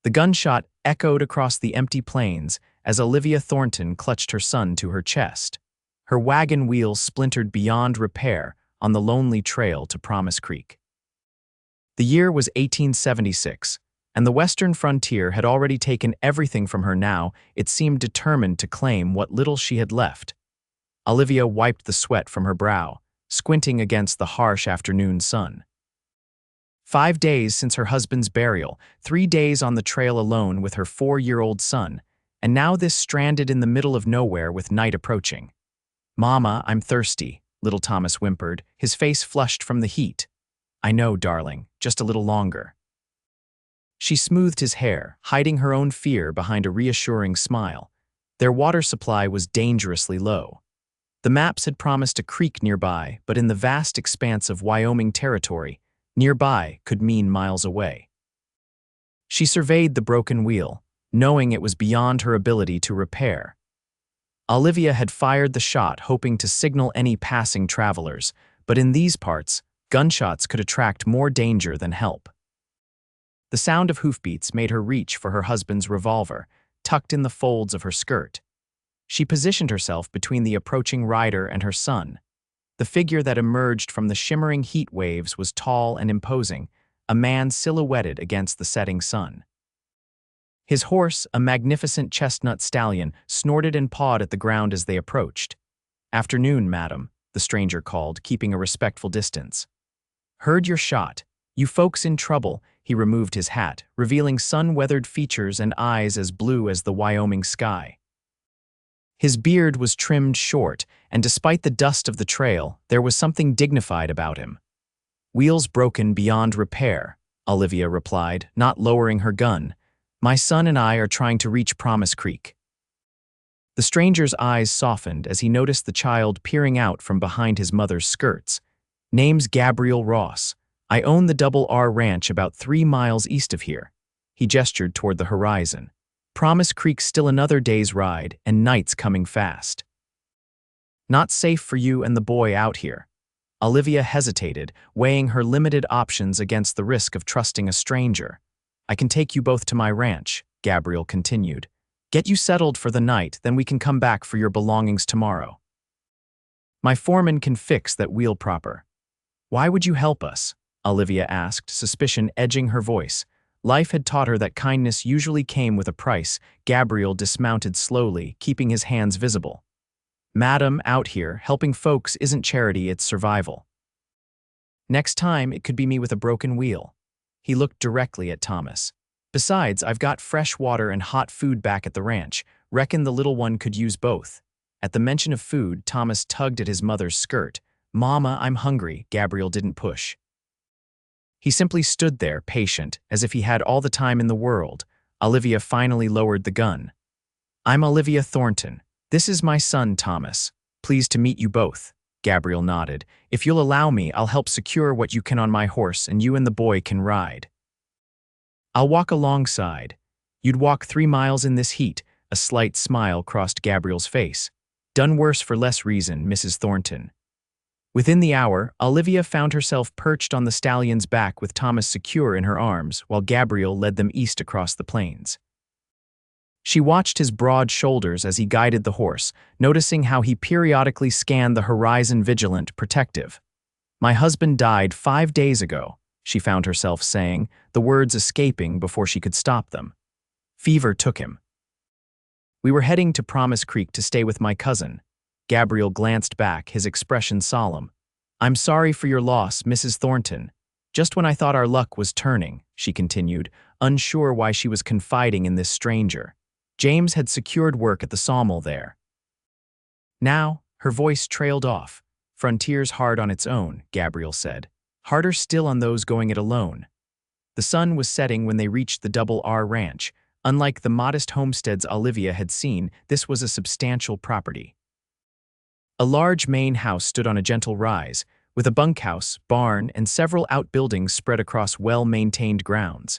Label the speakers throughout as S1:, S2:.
S1: The gunshot echoed across the empty plains as Olivia Thornton clutched her son to her chest. Her wagon wheels splintered beyond repair on the lonely trail to Promise Creek. The year was 1876, and the western frontier had already taken everything from her. Now it seemed determined to claim what little she had left. Olivia wiped the sweat from her brow, squinting against the harsh afternoon sun. 5 days since her husband's burial, 3 days on the trail alone with her 4-year-old son, and now this stranded in the middle of nowhere with night approaching. "Mama, I'm thirsty," little Thomas whimpered, his face flushed from the heat. "I know, darling, just a little longer." She smoothed his hair, hiding her own fear behind a reassuring smile. Their water supply was dangerously low. The maps had promised a creek nearby, but in the vast expanse of Wyoming Territory, nearby could mean miles away. She surveyed the broken wheel, knowing it was beyond her ability to repair. Olivia had fired the shot hoping to signal any passing travelers, but in these parts, gunshots could attract more danger than help. The sound of hoofbeats made her reach for her husband's revolver, tucked in the folds of her skirt. She positioned herself between the approaching rider and her son. The figure that emerged from the shimmering heat waves was tall and imposing, a man silhouetted against the setting sun. His horse, a magnificent chestnut stallion, snorted and pawed at the ground as they approached. "Afternoon, madam," the stranger called, keeping a respectful distance. "Heard your shot. You folks in trouble?" He removed his hat, revealing sun-weathered features and eyes as blue as the Wyoming sky. His beard was trimmed short, and despite the dust of the trail, there was something dignified about him. "Wheels broken beyond repair," Olivia replied, not lowering her gun. "My son and I are trying to reach Promise Creek." The stranger's eyes softened as he noticed the child peering out from behind his mother's skirts. "Name's Gabriel Ross. I own the Double R Ranch about 3 miles east of here." He gestured toward the horizon. "Promise Creek's still another day's ride, and night's coming fast." "Not safe for you and the boy out here." Olivia hesitated, weighing her limited options against the risk of trusting a stranger. "I can take you both to my ranch," Gabriel continued. "Get you settled for the night, then we can come back for your belongings tomorrow. My foreman can fix that wheel proper." "Why would you help us?" Olivia asked, suspicion edging her voice. Life had taught her that kindness usually came with a price. Gabriel dismounted slowly, keeping his hands visible. "Madam, out here, helping folks isn't charity, it's survival. Next time, it could be me with a broken wheel." He looked directly at Thomas. "Besides, I've got fresh water and hot food back at the ranch. Reckon the little one could use both." At the mention of food, Thomas tugged at his mother's skirt. "Mama, I'm hungry." Gabriel didn't push. He simply stood there, patient, as if he had all the time in the world. Olivia finally lowered the gun. "I'm Olivia Thornton. This is my son, Thomas. Pleased to meet you both." Gabriel nodded. "If you'll allow me, I'll help secure what you can on my horse, and you and the boy can ride." "I'll walk alongside." "You'd walk 3 miles in this heat." A slight smile crossed Gabriel's face. "Done worse for less reason, Mrs. Thornton." Within the hour, Olivia found herself perched on the stallion's back with Thomas secure in her arms, while Gabriel led them east across the plains. She watched his broad shoulders as he guided the horse, noticing how he periodically scanned the horizon, vigilant, protective. "My husband died 5 days ago," she found herself saying, the words escaping before she could stop them. "Fever took him. We were heading to Promise Creek to stay with my cousin." Gabriel glanced back, his expression solemn. "I'm sorry for your loss, Mrs. Thornton. Just when I thought our luck was turning," she continued, unsure why she was confiding in this stranger. James had secured work at the sawmill there. Now, her voice trailed off. "Frontier's hard on its own," Gabriel said. "Harder still on those going it alone." The sun was setting when they reached the Double R Ranch. Unlike the modest homesteads Olivia had seen, this was a substantial property. A large main house stood on a gentle rise, with a bunkhouse, barn, and several outbuildings spread across well-maintained grounds.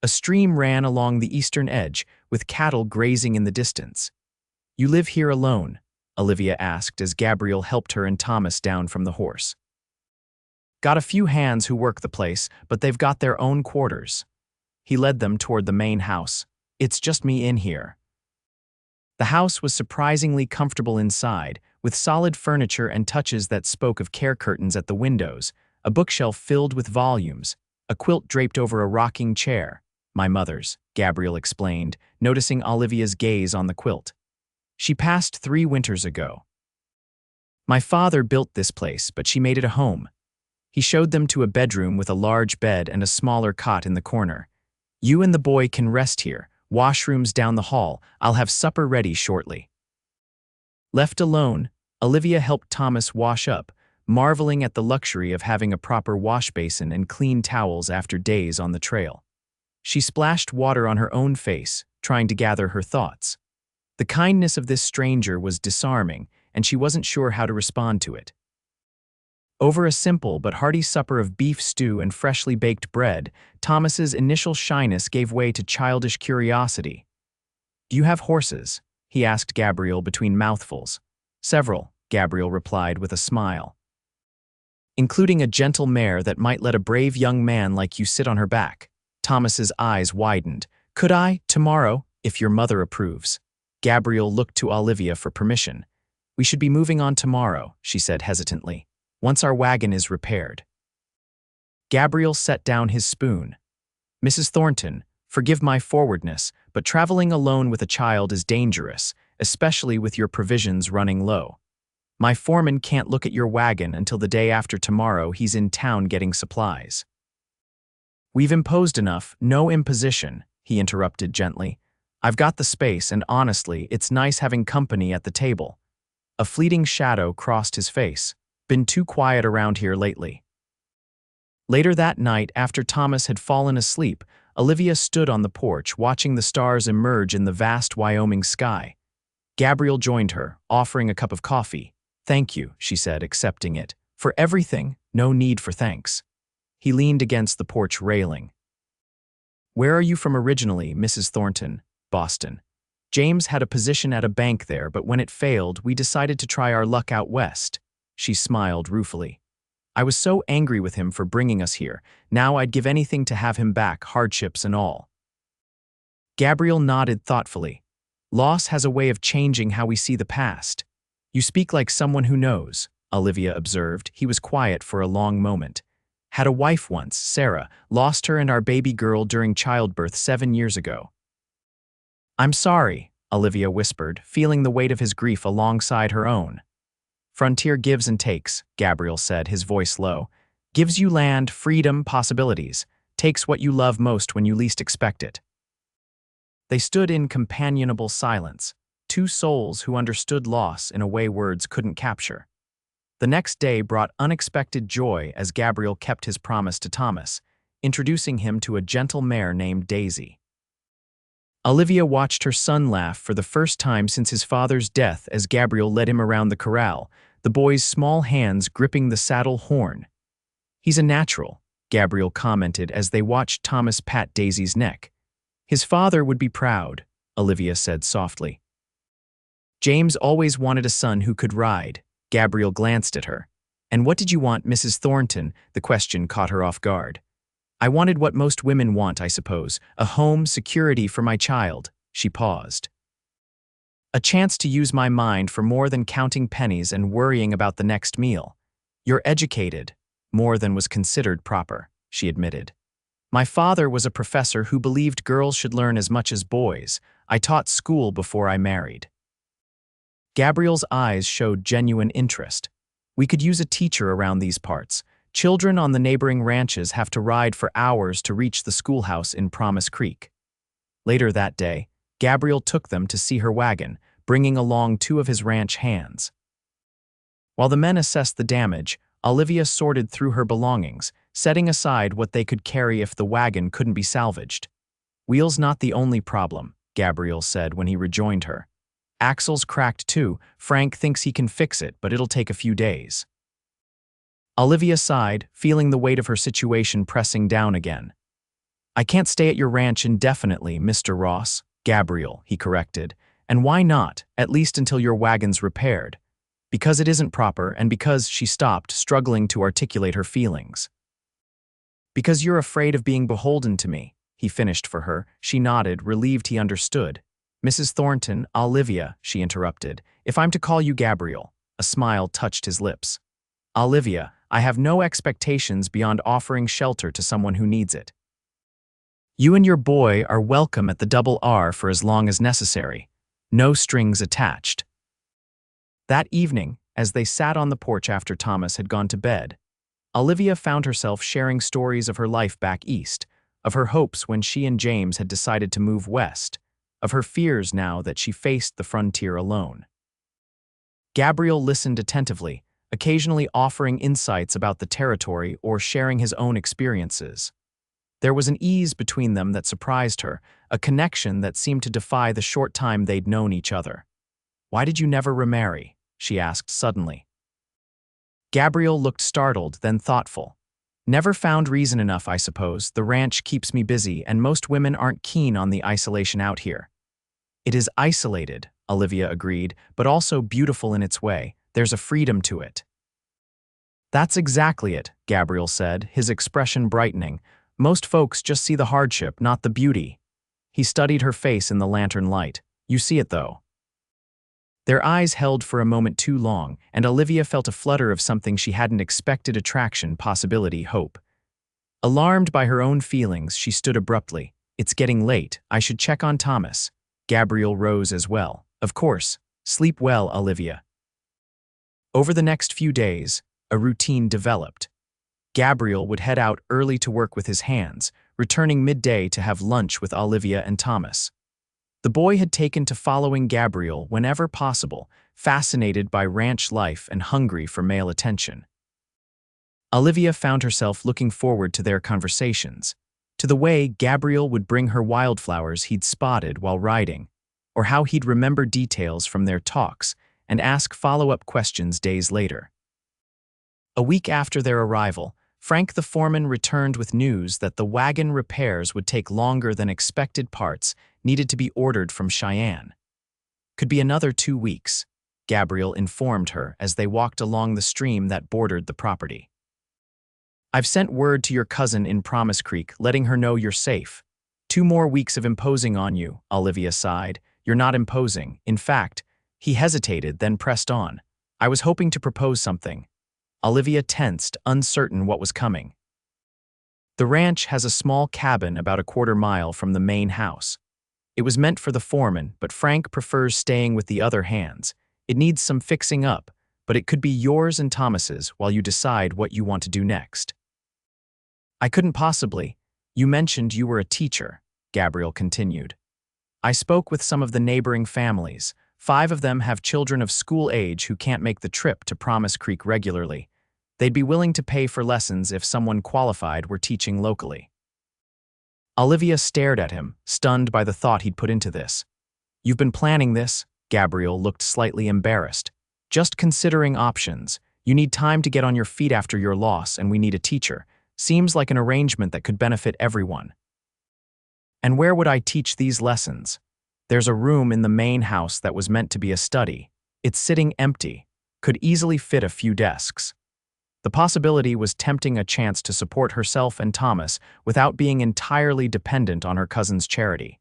S1: A stream ran along the eastern edge, with cattle grazing in the distance. "You live here alone?" Olivia asked as Gabriel helped her and Thomas down from the horse. "Got a few hands who work the place, but they've got their own quarters." He led them toward the main house. "It's just me in here." The house was surprisingly comfortable inside, with solid furniture and touches that spoke of care curtains at the windows, a bookshelf filled with volumes, a quilt draped over a rocking chair. "My mother's," Gabriel explained, noticing Olivia's gaze on the quilt. "She passed 3 winters ago. My father built this place, but she made it a home." He showed them to a bedroom with a large bed and a smaller cot in the corner. "You and the boy can rest here. Washrooms down the hall. I'll have supper ready shortly." Left alone, Olivia helped Thomas wash up, marveling at the luxury of having a proper wash basin and clean towels after days on the trail. She splashed water on her own face, trying to gather her thoughts. The kindness of this stranger was disarming, and she wasn't sure how to respond to it. Over a simple but hearty supper of beef stew and freshly baked bread, Thomas's initial shyness gave way to childish curiosity. "Do you have horses?" he asked Gabriel between mouthfuls. "Several," Gabriel replied with a smile. "Including a gentle mare that might let a brave young man like you sit on her back." Thomas's eyes widened. "Could I, tomorrow, if your mother approves?" Gabriel looked to Olivia for permission. "We should be moving on tomorrow," she said hesitantly, "once our wagon is repaired." Gabriel set down his spoon. "Mrs. Thornton, forgive my forwardness, but traveling alone with a child is dangerous, especially with your provisions running low. My foreman can't look at your wagon until the day after tomorrow. He's in town getting supplies." "We've imposed enough, no imposition," he interrupted gently. "I've got the space, and honestly, it's nice having company at the table." A fleeting shadow crossed his face. "Been too quiet around here lately." Later that night, after Thomas had fallen asleep, Olivia stood on the porch watching the stars emerge in the vast Wyoming sky. Gabriel joined her, offering a cup of coffee. "Thank you," she said, accepting it. "For everything, no need for thanks." He leaned against the porch railing. "Where are you from originally, Mrs. Thornton?" "Boston. James had a position at a bank there, but when it failed, we decided to try our luck out west." She smiled ruefully. "I was so angry with him for bringing us here. Now I'd give anything to have him back, hardships and all." Gabriel nodded thoughtfully. "Loss has a way of changing how we see the past." "You speak like someone who knows," Olivia observed. He was quiet for a long moment. "Had a wife once, Sarah, lost her and our baby girl during childbirth 7 years ago." "I'm sorry," Olivia whispered, feeling the weight of his grief alongside her own. "Frontier gives and takes," Gabriel said, his voice low. "Gives you land, freedom, possibilities. Takes what you love most when you least expect it." They stood in companionable silence, 2 souls who understood loss in a way words couldn't capture. The next day brought unexpected joy as Gabriel kept his promise to Thomas, introducing him to a gentle mare named Daisy. Olivia watched her son laugh for the first time since his father's death as Gabriel led him around the corral, the boy's small hands gripping the saddle horn. "He's a natural," Gabriel commented as they watched Thomas pat Daisy's neck. "His father would be proud," Olivia said softly. "James always wanted a son who could ride." Gabriel glanced at her. "And what did you want, Mrs. Thornton?" The question caught her off guard. "I wanted what most women want, I suppose, a home, security for my child." She paused. "A chance to use my mind for more than counting pennies and worrying about the next meal." "You're educated." "More than was considered proper," she admitted. "My father was a professor who believed girls should learn as much as boys. I taught school before I married." Gabriel's eyes showed genuine interest. "We could use a teacher around these parts. Children on the neighboring ranches have to ride for hours to reach the schoolhouse in Promise Creek." Later that day, Gabriel took them to see her wagon, bringing along 2 of his ranch hands. While the men assessed the damage, Olivia sorted through her belongings, setting aside what they could carry if the wagon couldn't be salvaged. "Wheel's not the only problem," Gabriel said when he rejoined her. "Axle's cracked too. Frank thinks he can fix it, but it'll take a few days." Olivia sighed, feeling the weight of her situation pressing down again. "I can't stay at your ranch indefinitely, Mr. Ross." "Gabriel," he corrected. "And why not, at least until your wagon's repaired?" "Because it isn't proper, and because," she stopped, struggling to articulate her feelings. "Because you're afraid of being beholden to me," he finished for her. She nodded, relieved he understood. Mrs. Thornton, Olivia, she interrupted. If I'm to call you Gabriel. A smile touched his lips. Olivia, I have no expectations beyond offering shelter to someone who needs it. You and your boy are welcome at the Double R for as long as necessary. No strings attached. That evening, as they sat on the porch after Thomas had gone to bed, Olivia found herself sharing stories of her life back east, of her hopes when she and James had decided to move west, of her fears now that she faced the frontier alone. Gabriel listened attentively, occasionally offering insights about the territory or sharing his own experiences. There was an ease between them that surprised her, a connection that seemed to defy the short time they'd known each other. "Why did you never remarry?" she asked suddenly. Gabriel looked startled, then thoughtful. "Never found reason enough, I suppose. The ranch keeps me busy, and most women aren't keen on the isolation out here." "It is isolated," Olivia agreed, "but also beautiful in its way. There's a freedom to it." "That's exactly it," Gabriel said, his expression brightening. "Most folks just see the hardship, not the beauty." He studied her face in the lantern light. "You see it, though." Their eyes held for a moment too long, and Olivia felt a flutter of something she hadn't expected: attraction, possibility, hope. Alarmed by her own feelings, she stood abruptly. "It's getting late. I should check on Thomas." Gabriel rose as well. "Of course. Sleep well, Olivia." Over the next few days, a routine developed. Gabriel would head out early to work with his hands, returning midday to have lunch with Olivia and Thomas. The boy had taken to following Gabriel whenever possible, fascinated by ranch life and hungry for male attention. Olivia found herself looking forward to their conversations, to the way Gabriel would bring her wildflowers he'd spotted while riding, or how he'd remember details from their talks and ask follow-up questions days later. A week after their arrival, Frank the foreman returned with news that the wagon repairs would take longer than expected. Parts needed to be ordered from Cheyenne. "Could be another 2 weeks," Gabriel informed her as they walked along the stream that bordered the property. "I've sent word to your cousin in Promise Creek, letting her know you're safe. 2 more weeks of imposing on you," Olivia sighed. "You're not imposing. In fact," he hesitated, then pressed on. "I was hoping to propose something." Olivia tensed, uncertain what was coming. "The ranch has a small cabin about a quarter-mile from the main house. It was meant for the foreman, but Frank prefers staying with the other hands. It needs some fixing up, but it could be yours and Thomas's while you decide what you want to do next." "I couldn't possibly. You mentioned you were a teacher," Gabriel continued. "I spoke with some of the neighboring families. 5 of them have children of school age who can't make the trip to Promise Creek regularly. They'd be willing to pay for lessons if someone qualified were teaching locally." Olivia stared at him, stunned by the thought he'd put into this. "You've been planning this?" Gabriel looked slightly embarrassed. "Just considering options. You need time to get on your feet after your loss, and we need a teacher. Seems like an arrangement that could benefit everyone." "And where would I teach these lessons?" "There's a room in the main house that was meant to be a study. It's sitting empty. Could easily fit a few desks." The possibility was tempting, a chance to support herself and Thomas without being entirely dependent on her cousin's charity.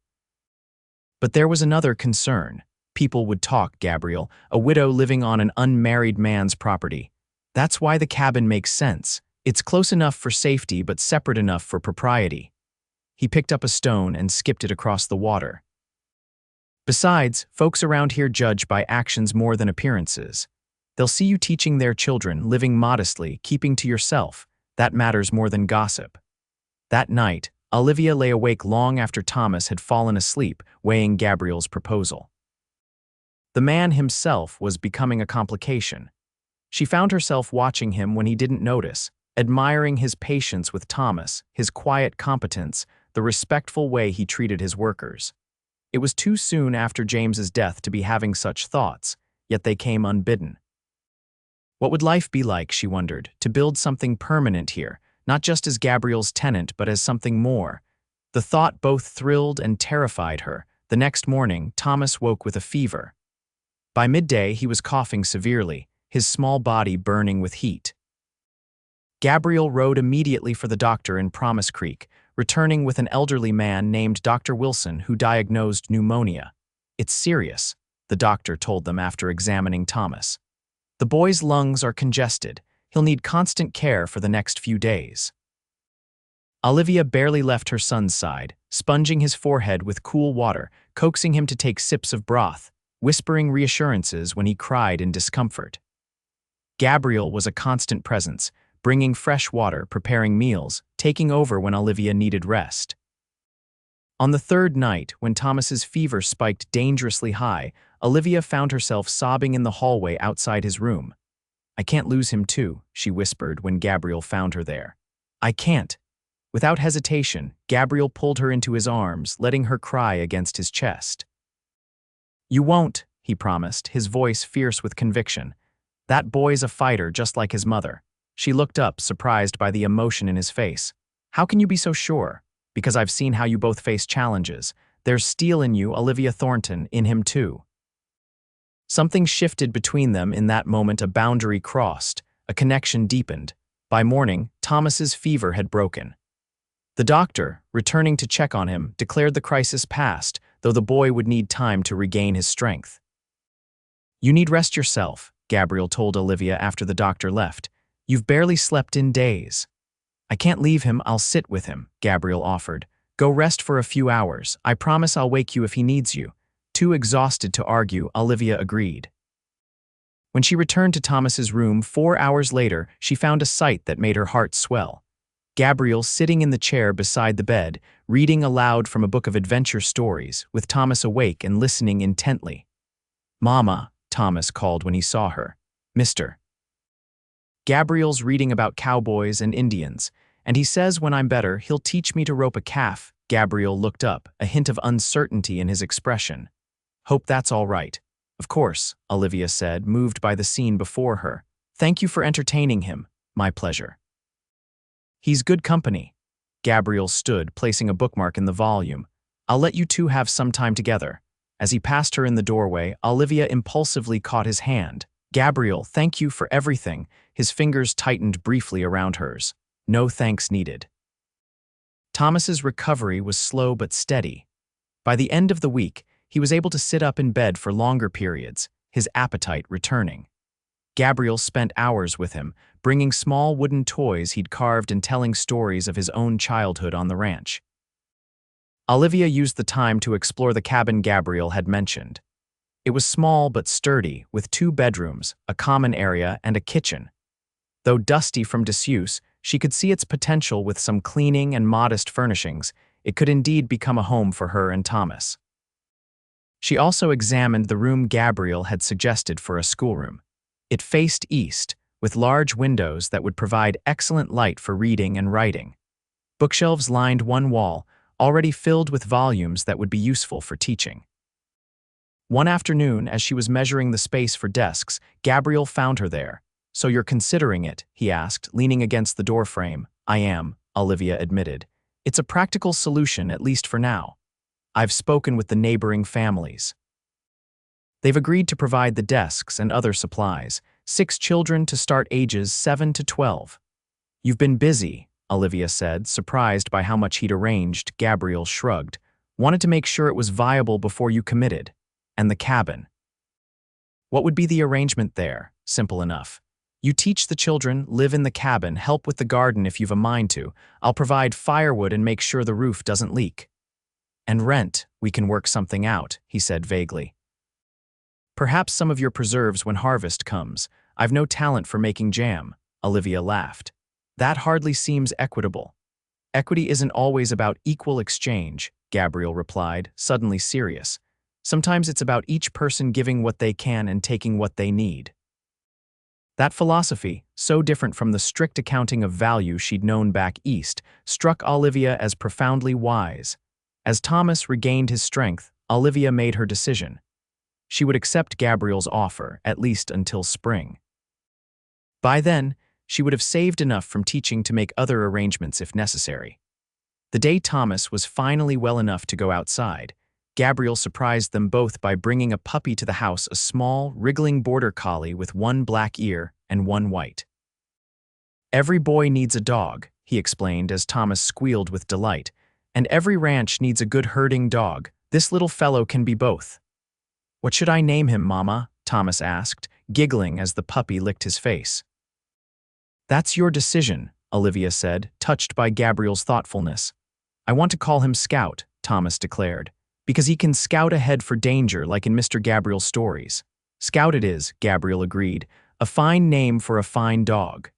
S1: But there was another concern. People would talk, Gabriel, a widow living on an unmarried man's property. "That's why the cabin makes sense. It's close enough for safety but separate enough for propriety." He picked up a stone and skipped it across the water. "Besides, folks around here judge by actions more than appearances. They'll see you teaching their children, living modestly, keeping to yourself. That matters more than gossip." That night, Olivia lay awake long after Thomas had fallen asleep, weighing Gabriel's proposal. The man himself was becoming a complication. She found herself watching him when he didn't notice, admiring his patience with Thomas, his quiet competence, the respectful way he treated his workers. It was too soon after James's death to be having such thoughts, yet they came unbidden. What would life be like, she wondered, to build something permanent here, not just as Gabriel's tenant but as something more? The thought both thrilled and terrified her. The next morning, Thomas woke with a fever. By midday, he was coughing severely, his small body burning with heat. Gabriel rode immediately for the doctor in Promise Creek, returning with an elderly man named Dr. Wilson who diagnosed pneumonia. "It's serious," the doctor told them after examining Thomas. "The boy's lungs are congested. He'll need constant care for the next few days." Olivia barely left her son's side, sponging his forehead with cool water, coaxing him to take sips of broth, whispering reassurances when he cried in discomfort. Gabriel was a constant presence, bringing fresh water, preparing meals, taking over when Olivia needed rest. On the third night, when Thomas's fever spiked dangerously high, Olivia found herself sobbing in the hallway outside his room. "I can't lose him too," she whispered when Gabriel found her there. "I can't." Without hesitation, Gabriel pulled her into his arms, letting her cry against his chest. "You won't," he promised, his voice fierce with conviction. "That boy's a fighter just like his mother." She looked up, surprised by the emotion in his face. "How can you be so sure?" "Because I've seen how you both face challenges. There's steel in you, Olivia Thornton, in him too." Something shifted between them in that moment. A boundary crossed, a connection deepened. By morning, Thomas's fever had broken. The doctor, returning to check on him, declared the crisis past, though the boy would need time to regain his strength. "You need rest yourself," Gabriel told Olivia after the doctor left. "You've barely slept in days." "I can't leave him, I'll sit with him," Gabriel offered. "Go rest for a few hours. I promise I'll wake you if he needs you." Too exhausted to argue, Olivia agreed. When she returned to Thomas's room 4 hours later, she found a sight that made her heart swell. Gabriel sitting in the chair beside the bed, reading aloud from a book of adventure stories, with Thomas awake and listening intently. "Mama," Thomas called when he saw her. "Mr. Gabriel's reading about cowboys and Indians, and he says when I'm better, he'll teach me to rope a calf." Gabriel looked up, a hint of uncertainty in his expression. "Hope that's all right." "Of course," Olivia said, moved by the scene before her. "Thank you for entertaining him." "My pleasure." "He's good company." Gabriel stood, placing a bookmark in the volume. "I'll let you two have some time together." As he passed her in the doorway, Olivia impulsively caught his hand. "Gabriel, thank you for everything." His fingers tightened briefly around hers. "No thanks needed." Thomas's recovery was slow but steady. By the end of the week, he was able to sit up in bed for longer periods, his appetite returning. Gabriel spent hours with him, bringing small wooden toys he'd carved and telling stories of his own childhood on the ranch. Olivia used the time to explore the cabin Gabriel had mentioned. It was small but sturdy, with 2 bedrooms, a common area, and a kitchen. Though dusty from disuse, she could see its potential. With some cleaning and modest furnishings, it could indeed become a home for her and Thomas. She also examined the room Gabriel had suggested for a schoolroom. It faced east, with large windows that would provide excellent light for reading and writing. Bookshelves lined one wall, already filled with volumes that would be useful for teaching. One afternoon, as she was measuring the space for desks, Gabriel found her there. "So you're considering it?" he asked, leaning against the doorframe. "I am," Olivia admitted. "It's a practical solution, at least for now. I've spoken with the neighboring families. They've agreed to provide the desks and other supplies, 6 children to start ages 7 to 12. "You've been busy," Olivia said, surprised by how much he'd arranged. Gabriel shrugged. "Wanted to make sure it was viable before you committed." "And the cabin?" "What would be the arrangement there?" "Simple enough. You teach the children, live in the cabin, help with the garden if you've a mind to. I'll provide firewood and make sure the roof doesn't leak." "And rent, we can work something out," he said vaguely. "Perhaps some of your preserves when harvest comes. I've no talent for making jam," Olivia laughed. "That hardly seems equitable." "Equity isn't always about equal exchange," Gabriel replied, suddenly serious. "Sometimes it's about each person giving what they can and taking what they need." That philosophy, so different from the strict accounting of value she'd known back east, struck Olivia as profoundly wise. As Thomas regained his strength, Olivia made her decision. She would accept Gabriel's offer, at least until spring. By then, she would have saved enough from teaching to make other arrangements if necessary. The day Thomas was finally well enough to go outside, Gabriel surprised them both by bringing a puppy to the house, a small, wriggling border collie with 1 black ear and 1 white. "Every boy needs a dog," he explained as Thomas squealed with delight. And every ranch needs a good herding dog. This little fellow can be both. What should I name him, Mama? Thomas asked, giggling as the puppy licked his face. That's your decision, Olivia said, touched by Gabriel's thoughtfulness. I want to call him Scout, Thomas declared, because he can scout ahead for danger like in Mr. Gabriel's stories. Scout it is, Gabriel agreed, a fine name for a fine dog.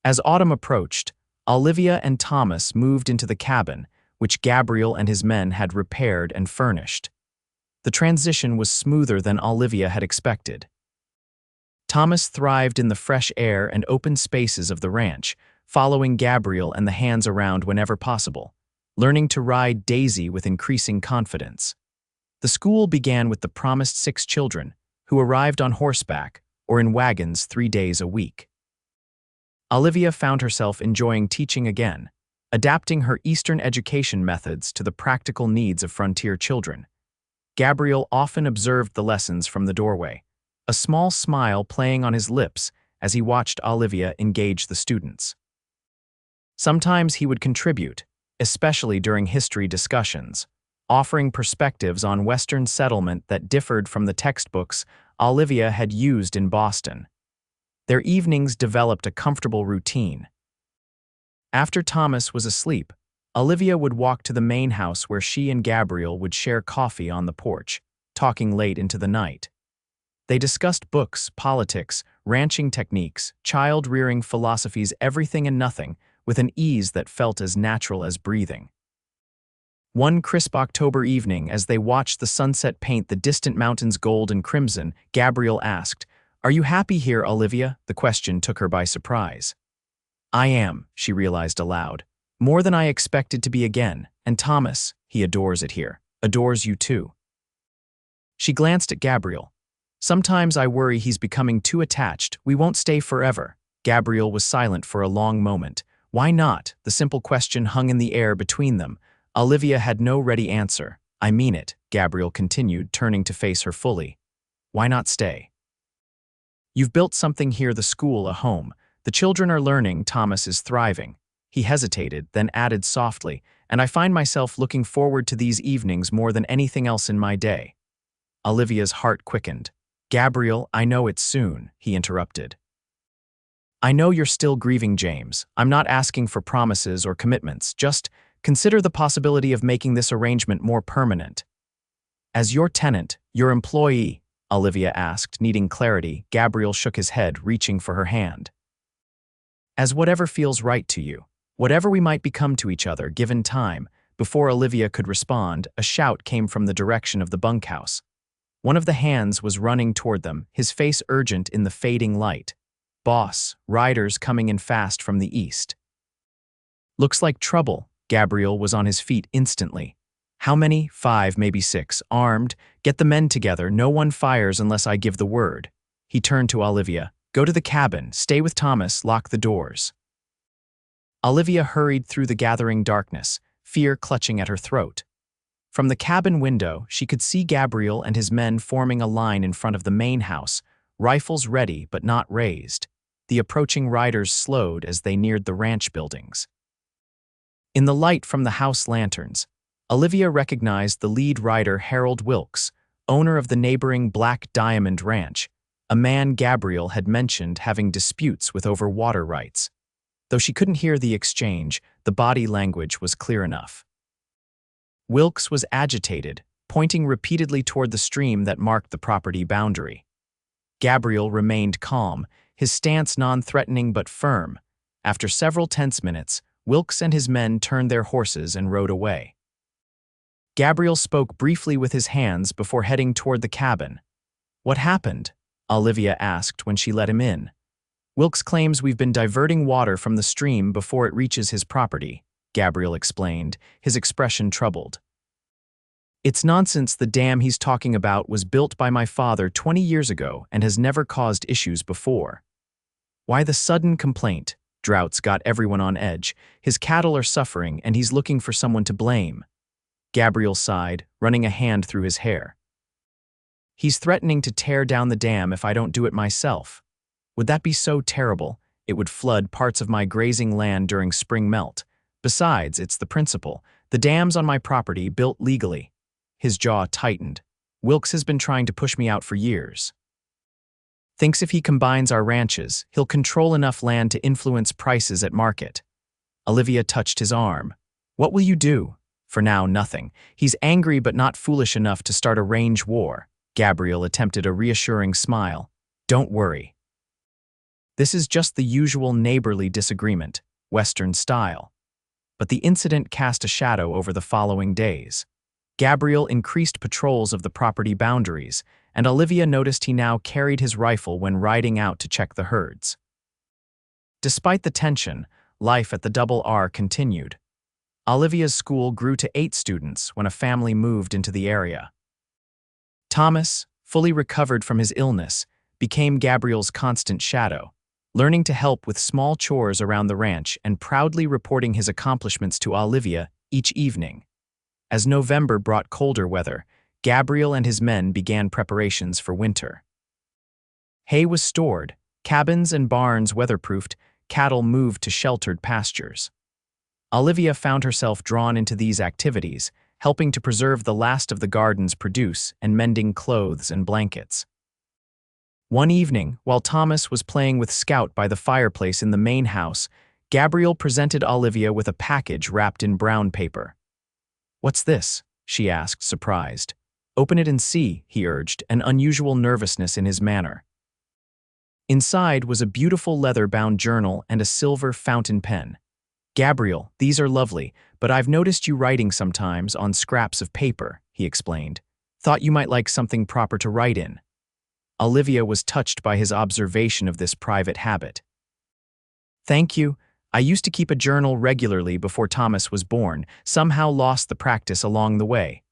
S1: As autumn approached, Olivia and Thomas moved into the cabin, which Gabriel and his men had repaired and furnished. The transition was smoother than Olivia had expected. Thomas thrived in the fresh air and open spaces of the ranch, following Gabriel and the hands around whenever possible, learning to ride Daisy with increasing confidence. The school began with the promised 6 children, who arrived on horseback or in wagons 3 days a week. Olivia found herself enjoying teaching again, adapting her Eastern education methods to the practical needs of frontier children. Gabriel often observed the lessons from the doorway, a small smile playing on his lips as he watched Olivia engage the students. Sometimes he would contribute, especially during history discussions, offering perspectives on Western settlement that differed from the textbooks Olivia had used in Boston. Their evenings developed a comfortable routine. After Thomas was asleep, Olivia would walk to the main house where she and Gabriel would share coffee on the porch, talking late into the night. They discussed books, politics, ranching techniques, child-rearing philosophies, everything and nothing, with an ease that felt as natural as breathing. One crisp October evening, as they watched the sunset paint the distant mountains gold and crimson, Gabriel asked, "Are you happy here, Olivia?" The question took her by surprise. "I am," she realized aloud. "More than I expected to be again. And Thomas, he adores it here, adores you too." She glanced at Gabriel. "Sometimes I worry he's becoming too attached. We won't stay forever." Gabriel was silent for a long moment. Why not? The simple question hung in the air between them. Olivia had no ready answer. "I mean it," Gabriel continued, turning to face her fully. "Why not stay? You've built something here, the school, a home. The children are learning, Thomas is thriving." He hesitated, then added softly, "And I find myself looking forward to these evenings more than anything else in my day." Olivia's heart quickened. "Gabriel, I know it's soon," he interrupted. "I know you're still grieving, James. I'm not asking for promises or commitments. Just consider the possibility of making this arrangement more permanent." "As your tenant, your employee?" Olivia asked, needing clarity. Gabriel shook his head, reaching for her hand. "As whatever feels right to you. Whatever we might become to each other, given time." Before Olivia could respond, a shout came from the direction of the bunkhouse. One of the hands was running toward them, his face urgent in the fading light. "Boss, riders coming in fast from the east." "Looks like trouble." Gabriel was on his feet instantly. "How many?" "5, maybe 6. Armed. Get the men together. No one fires unless I give the word." He turned to Olivia. "Go to the cabin. Stay with Thomas. Lock the doors." Olivia hurried through the gathering darkness, fear clutching at her throat. From the cabin window, she could see Gabriel and his men forming a line in front of the main house, rifles ready but not raised. The approaching riders slowed as they neared the ranch buildings. In the light from the house lanterns, Olivia recognized the lead rider, Harold Wilkes, owner of the neighboring Black Diamond Ranch, a man Gabriel had mentioned having disputes with over water rights. Though she couldn't hear the exchange, the body language was clear enough. Wilkes was agitated, pointing repeatedly toward the stream that marked the property boundary. Gabriel remained calm, his stance non-threatening but firm. After several tense minutes, Wilkes and his men turned their horses and rode away. Gabriel spoke briefly with his hands before heading toward the cabin. "What happened?" Olivia asked when she let him in. "Wilkes claims we've been diverting water from the stream before it reaches his property," Gabriel explained, his expression troubled. "It's nonsense. The dam he's talking about was built by my father 20 years ago and has never caused issues before." Why the sudden complaint? Droughts got everyone on edge. His cattle are suffering and he's looking for someone to blame. Gabriel sighed, running a hand through his hair. "He's threatening to tear down the dam if I don't do it myself." "Would that be so terrible?" It would flood parts of my grazing land during spring melt. Besides, it's the principle. The dams on my property built legally. His jaw tightened. Wilkes has been trying to push me out for years. Thinks if he combines our ranches, he'll control enough land to influence prices at market. Olivia touched his arm. What will you do? For now, nothing. He's angry but not foolish enough to start a range war. Gabriel attempted a reassuring smile. Don't worry. This is just the usual neighborly disagreement, Western style. But the incident cast a shadow over the following days. Gabriel increased patrols of the property boundaries, and Olivia noticed he now carried his rifle when riding out to check the herds. Despite the tension, life at the Double R continued. Olivia's school grew to 8 students when a family moved into the area. Thomas, fully recovered from his illness, became Gabriel's constant shadow, learning to help with small chores around the ranch and proudly reporting his accomplishments to Olivia each evening. As November brought colder weather, Gabriel and his men began preparations for winter. Hay was stored, cabins and barns weatherproofed, cattle moved to sheltered pastures. Olivia found herself drawn into these activities, helping to preserve the last of the garden's produce and mending clothes and blankets. One evening, while Thomas was playing with Scout by the fireplace in the main house, Gabriel presented Olivia with a package wrapped in brown paper. "What's this?" she asked, surprised. "Open it and see," he urged, an unusual nervousness in his manner. Inside was a beautiful leather-bound journal and a silver fountain pen. "Gabriel, these are lovely, but I've noticed you writing sometimes on scraps of paper," he explained. "Thought you might like something proper to write in." Olivia was touched by his observation of this private habit. "Thank you. I used to keep a journal regularly before Thomas was born, somehow lost the practice along the way."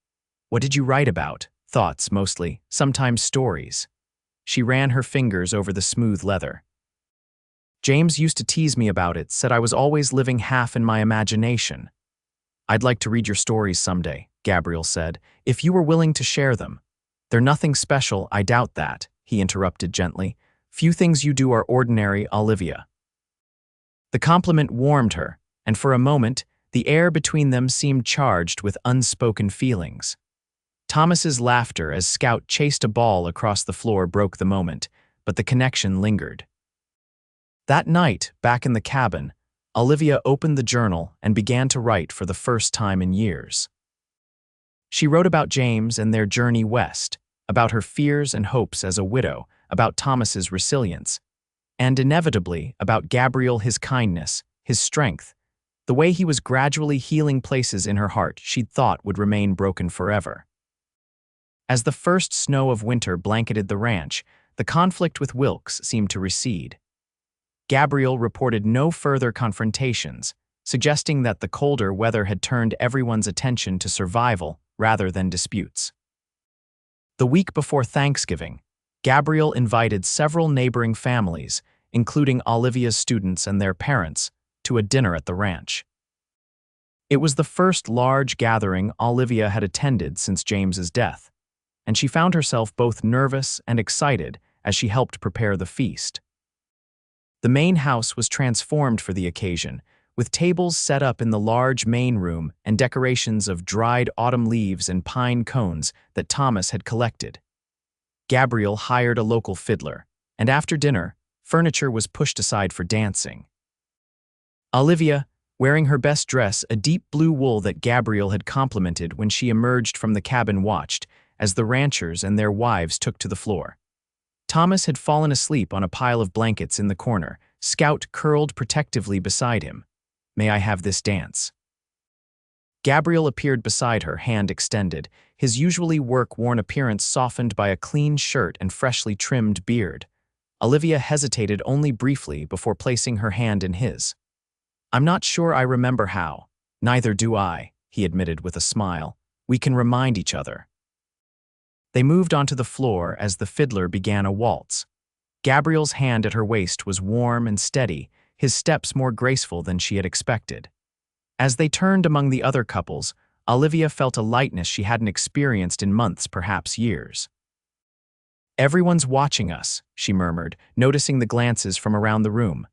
S1: "What did you write about?" "Thoughts, mostly, sometimes stories." She ran her fingers over the smooth leather. "James used to tease me about it, said I was always living half in my imagination." "I'd like to read your stories someday," Gabriel said, "if you were willing to share them." "They're nothing special, I doubt that," he interrupted gently. "Few things you do are ordinary, Olivia." The compliment warmed her, and for a moment, the air between them seemed charged with unspoken feelings. Thomas's laughter as Scout chased a ball across the floor broke the moment, but the connection lingered. That night, back in the cabin, Olivia opened the journal and began to write for the first time in years. She wrote about James and their journey west, about her fears and hopes as a widow, about Thomas's resilience, and inevitably about Gabriel, his kindness, his strength, the way he was gradually healing places in her heart she'd thought would remain broken forever. As the first snow of winter blanketed the ranch, the conflict with Wilkes seemed to recede. Gabriel reported no further confrontations, suggesting that the colder weather had turned everyone's attention to survival rather than disputes. The week before Thanksgiving, Gabriel invited several neighboring families, including Olivia's students and their parents, to a dinner at the ranch. It was the first large gathering Olivia had attended since James's death, and she found herself both nervous and excited as she helped prepare the feast. The main house was transformed for the occasion, with tables set up in the large main room and decorations of dried autumn leaves and pine cones that Thomas had collected. Gabriel hired a local fiddler, and after dinner, furniture was pushed aside for dancing. Olivia, wearing her best dress, a deep blue wool that Gabriel had complimented when she emerged from the cabin, watched as the ranchers and their wives took to the floor. Thomas had fallen asleep on a pile of blankets in the corner, Scout curled protectively beside him. "May I have this dance?" Gabriel appeared beside her, hand extended, his usually work-worn appearance softened by a clean shirt and freshly trimmed beard. Olivia hesitated only briefly before placing her hand in his. "I'm not sure I remember how." "Neither do I," he admitted with a smile. "We can remind each other." They moved onto the floor as the fiddler began a waltz. Gabriel's hand at her waist was warm and steady, his steps more graceful than she had expected. As they turned among the other couples, Olivia felt a lightness she hadn't experienced in months, perhaps years. "Everyone's watching us," she murmured, noticing the glances from around the room.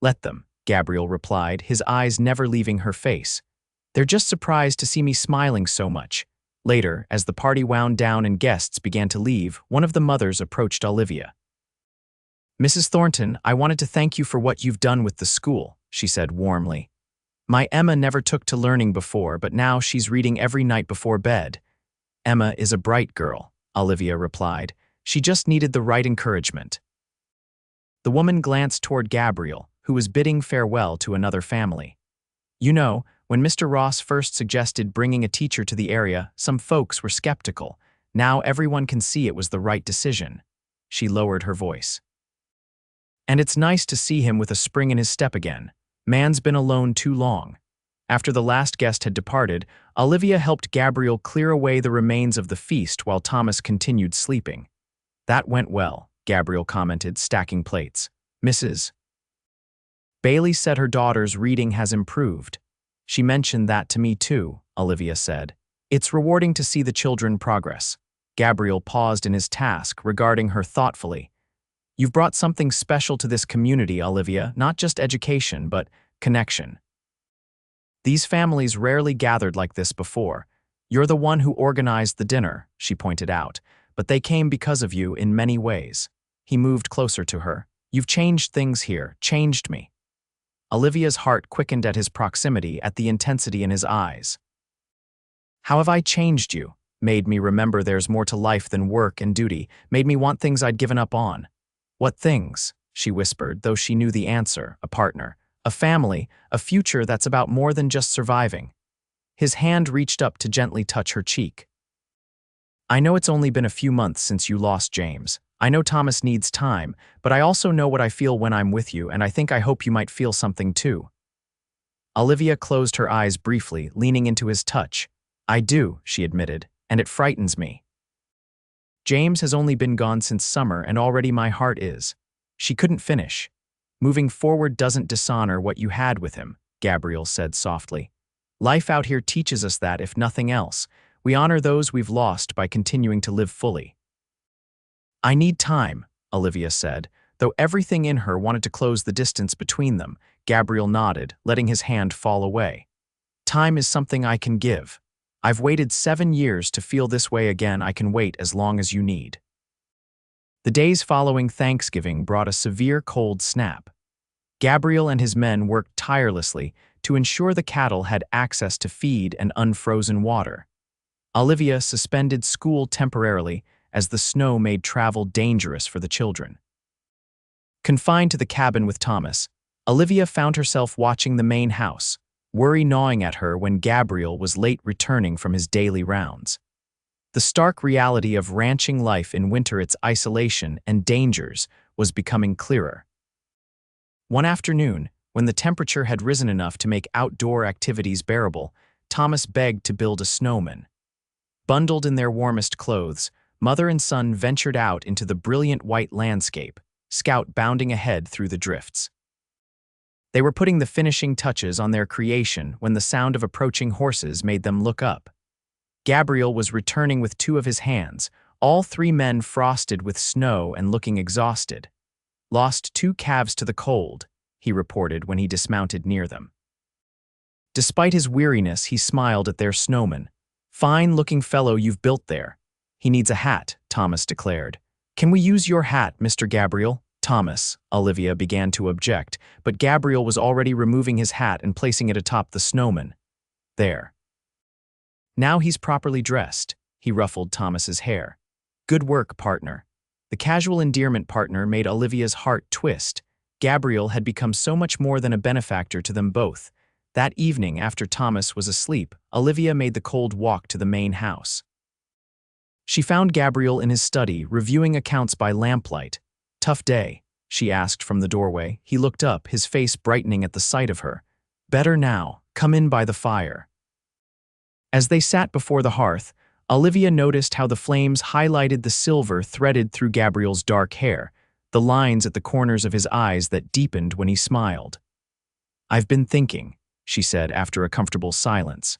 S1: Let them, Gabriel replied, his eyes never leaving her face. They're just surprised to see me smiling so much. Later, as the party wound down and guests began to leave, one of the mothers approached Olivia. "Mrs. Thornton, I wanted to thank you for what you've done with the school," she said warmly. "My Emma never took to learning before, but now she's reading every night before bed." "Emma is a bright girl," Olivia replied. "She just needed the right encouragement." The woman glanced toward Gabriel, who was bidding farewell to another family. "You know, when Mr. Ross first suggested bringing a teacher to the area, some folks were skeptical. Now everyone can see it was the right decision." She lowered her voice. "And it's nice to see him with a spring in his step again. Man's been alone too long." After the last guest had departed, Olivia helped Gabriel clear away the remains of the feast while Thomas continued sleeping. "That went well," Gabriel commented, stacking plates. "Mrs. Bailey said her daughter's reading has improved." "She mentioned that to me too," Olivia said. "It's rewarding to see the children progress." Gabriel paused in his task, regarding her thoughtfully. "You've brought something special to this community, Olivia, not just education, but connection. These families rarely gathered like this before. You're the one who organized the dinner," she pointed out, "but they came because of you in many ways." He moved closer to her. "You've changed things here, changed me." Olivia's heart quickened at his proximity, at the intensity in his eyes. "How have I changed you?" "Made me remember there's more to life than work and duty, made me want things I'd given up on." "What things?" she whispered, though she knew the answer. "A partner, a family, a future that's about more than just surviving." His hand reached up to gently touch her cheek. "I know it's only been a few months since you lost James. I know Thomas needs time, but I also know what I feel when I'm with you, and I hope you might feel something too." Olivia closed her eyes briefly, leaning into his touch. "I do," she admitted, "and it frightens me. James has only been gone since summer, and already my heart is." She couldn't finish. "Moving forward doesn't dishonor what you had with him," Gabriel said softly. "Life out here teaches us that, if nothing else. We honor those we've lost by continuing to live fully." "I need time," Olivia said, though everything in her wanted to close the distance between them. Gabriel nodded, letting his hand fall away. "Time is something I can give. I've waited 7 years to feel this way again. I can wait as long as you need." The days following Thanksgiving brought a severe cold snap. Gabriel and his men worked tirelessly to ensure the cattle had access to feed and unfrozen water. Olivia suspended school temporarily as the snow made travel dangerous for the children. Confined to the cabin with Thomas, Olivia found herself watching the main house, worry gnawing at her when Gabriel was late returning from his daily rounds. The stark reality of ranching life in winter, its isolation and dangers, was becoming clearer. One afternoon, when the temperature had risen enough to make outdoor activities bearable, Thomas begged to build a snowman. Bundled in their warmest clothes, mother and son ventured out into the brilliant white landscape, Scout bounding ahead through the drifts. They were putting the finishing touches on their creation when the sound of approaching horses made them look up. Gabriel was returning with 2 of his hands, all 3 men frosted with snow and looking exhausted. "Lost 2 calves to the cold," he reported when he dismounted near them. Despite his weariness, he smiled at their snowman. "Fine-looking fellow you've built there." "He needs a hat," Thomas declared. "Can we use your hat, Mr. Gabriel?" "Thomas," Olivia began to object, but Gabriel was already removing his hat and placing it atop the snowman. "There. Now he's properly dressed." He ruffled Thomas's hair. "Good work, partner." The casual endearment partner made Olivia's heart twist. Gabriel had become so much more than a benefactor to them both. That evening, after Thomas was asleep, Olivia made the cold walk to the main house. She found Gabriel in his study, reviewing accounts by lamplight. "Tough day?" she asked from the doorway. He looked up, his face brightening at the sight of her. "Better now. Come in by the fire." As they sat before the hearth, Olivia noticed how the flames highlighted the silver threaded through Gabriel's dark hair, the lines at the corners of his eyes that deepened when he smiled. "I've been thinking," she said after a comfortable silence.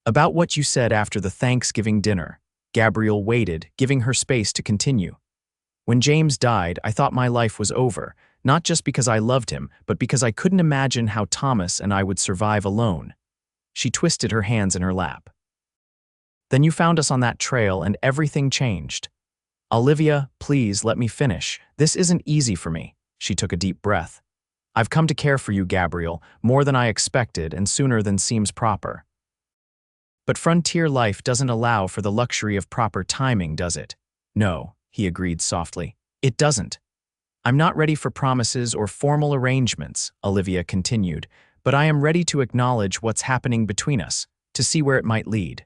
S1: "About what you said after the Thanksgiving dinner." Gabriel waited, giving her space to continue. "When James died, I thought my life was over. Not just because I loved him, but because I couldn't imagine how Thomas and I would survive alone. She twisted her hands in her lap. Then you found us on that trail and everything changed. Olivia, please let me finish. This isn't easy for me. She took a deep breath. I've come to care for you, Gabriel, more than I expected and sooner than seems proper. But frontier life doesn't allow for the luxury of proper timing, does it? No, he agreed softly. It doesn't. I'm not ready for promises or formal arrangements, Olivia continued, but I am ready to acknowledge what's happening between us, to see where it might lead.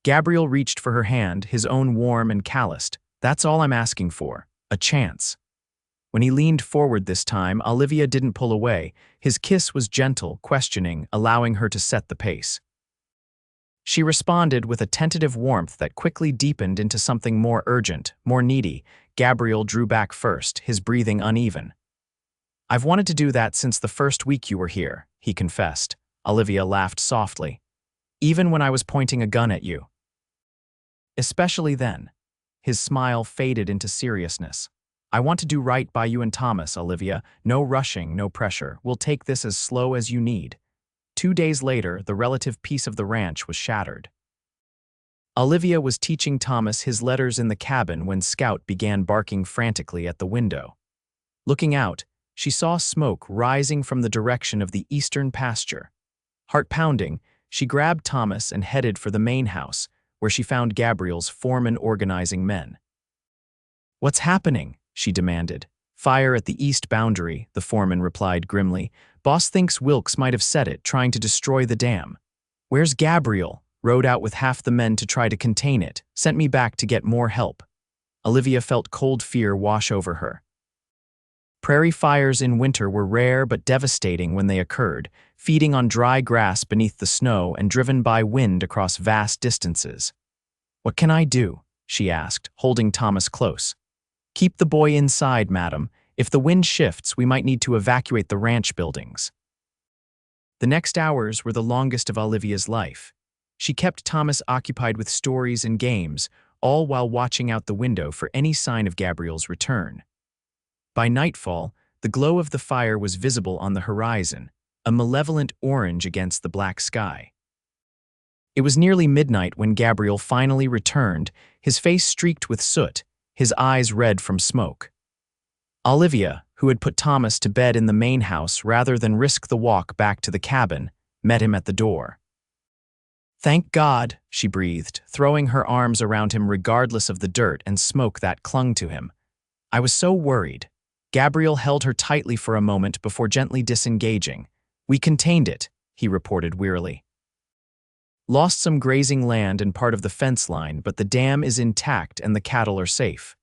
S1: Gabriel reached for her hand, his own warm and calloused. That's all I'm asking for, a chance. When he leaned forward this time, Olivia didn't pull away. His kiss was gentle, questioning, allowing her to set the pace. She responded with a tentative warmth that quickly deepened into something more urgent, more needy. Gabriel drew back first, his breathing uneven. I've wanted to do that since the first week you were here, he confessed. Olivia laughed softly. Even when I was pointing a gun at you. Especially then. His smile faded into seriousness. I want to do right by you and Thomas, Olivia. No rushing, no pressure. We'll take this as slow as you need. 2 days later, the relative peace of the ranch was shattered. Olivia was teaching Thomas his letters in the cabin when Scout began barking frantically at the window. Looking out, she saw smoke rising from the direction of the eastern pasture. Heart-pounding, she grabbed Thomas and headed for the main house, where she found Gabriel's foreman organizing men. What's happening? She demanded. Fire at the east boundary, the foreman replied grimly. Boss thinks Wilkes might have set it, trying to destroy the dam. Where's Gabriel? Rode out with half the men to try to contain it, sent me back to get more help. Olivia felt cold fear wash over her. Prairie fires in winter were rare but devastating when they occurred, feeding on dry grass beneath the snow and driven by wind across vast distances. What can I do? She asked, holding Thomas close. Keep the boy inside, madam. If the wind shifts, we might need to evacuate the ranch buildings. The next hours were the longest of Olivia's life. She kept Thomas occupied with stories and games, all while watching out the window for any sign of Gabriel's return. By nightfall, the glow of the fire was visible on the horizon, a malevolent orange against the black sky. It was nearly midnight when Gabriel finally returned, his face streaked with soot, his eyes red from smoke. Olivia, who had put Thomas to bed in the main house rather than risk the walk back to the cabin, met him at the door. Thank God, she breathed, throwing her arms around him regardless of the dirt and smoke that clung to him. I was so worried. Gabriel held her tightly for a moment before gently disengaging. We contained it, he reported wearily. Lost some grazing land and part of the fence line, but the dam is intact and the cattle are safe.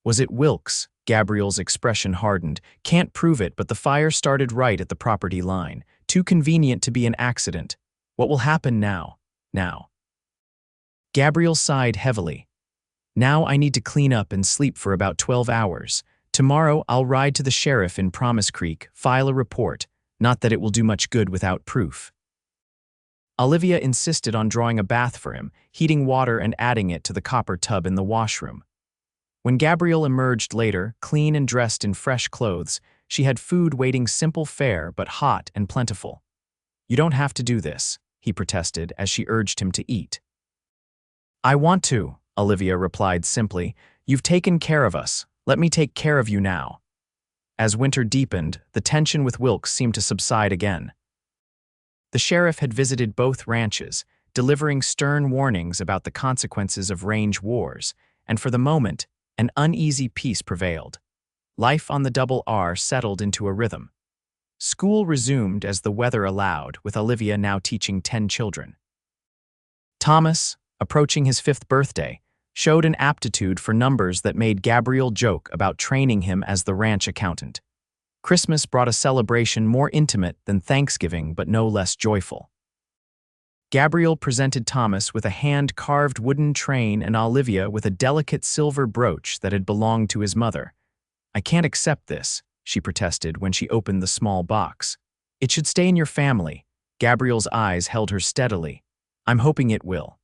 S1: Was it Wilkes? Gabriel's expression hardened. Can't prove it, but the fire started right at the property line. Too convenient to be an accident. What will happen now? Gabriel sighed heavily. Now I need to clean up and sleep for about 12 hours. Tomorrow I'll ride to the sheriff in Promise Creek, file a report. Not that it will do much good without proof. Olivia insisted on drawing a bath for him, heating water and adding it to the copper tub in the washroom. When Gabriel emerged later, clean and dressed in fresh clothes, she had food waiting simple fare but hot and plentiful. You don't have to do this, he protested as she urged him to eat. I want to, Olivia replied simply. You've taken care of us. Let me take care of you now. As winter deepened, the tension with Wilkes seemed to subside again. The sheriff had visited both ranches, delivering stern warnings about the consequences of range wars, and for the moment, an uneasy peace prevailed. Life on the Double R settled into a rhythm. School resumed as the weather allowed, with Olivia now teaching 10 children. Thomas, approaching his 5th birthday, showed an aptitude for numbers that made Gabriel joke about training him as the ranch accountant. Christmas brought a celebration more intimate than Thanksgiving, but no less joyful. Gabriel presented Thomas with a hand-carved wooden train and Olivia with a delicate silver brooch that had belonged to his mother. I can't accept this, she protested when she opened the small box. It should stay in your family. Gabriel's eyes held her steadily. I'm hoping it will.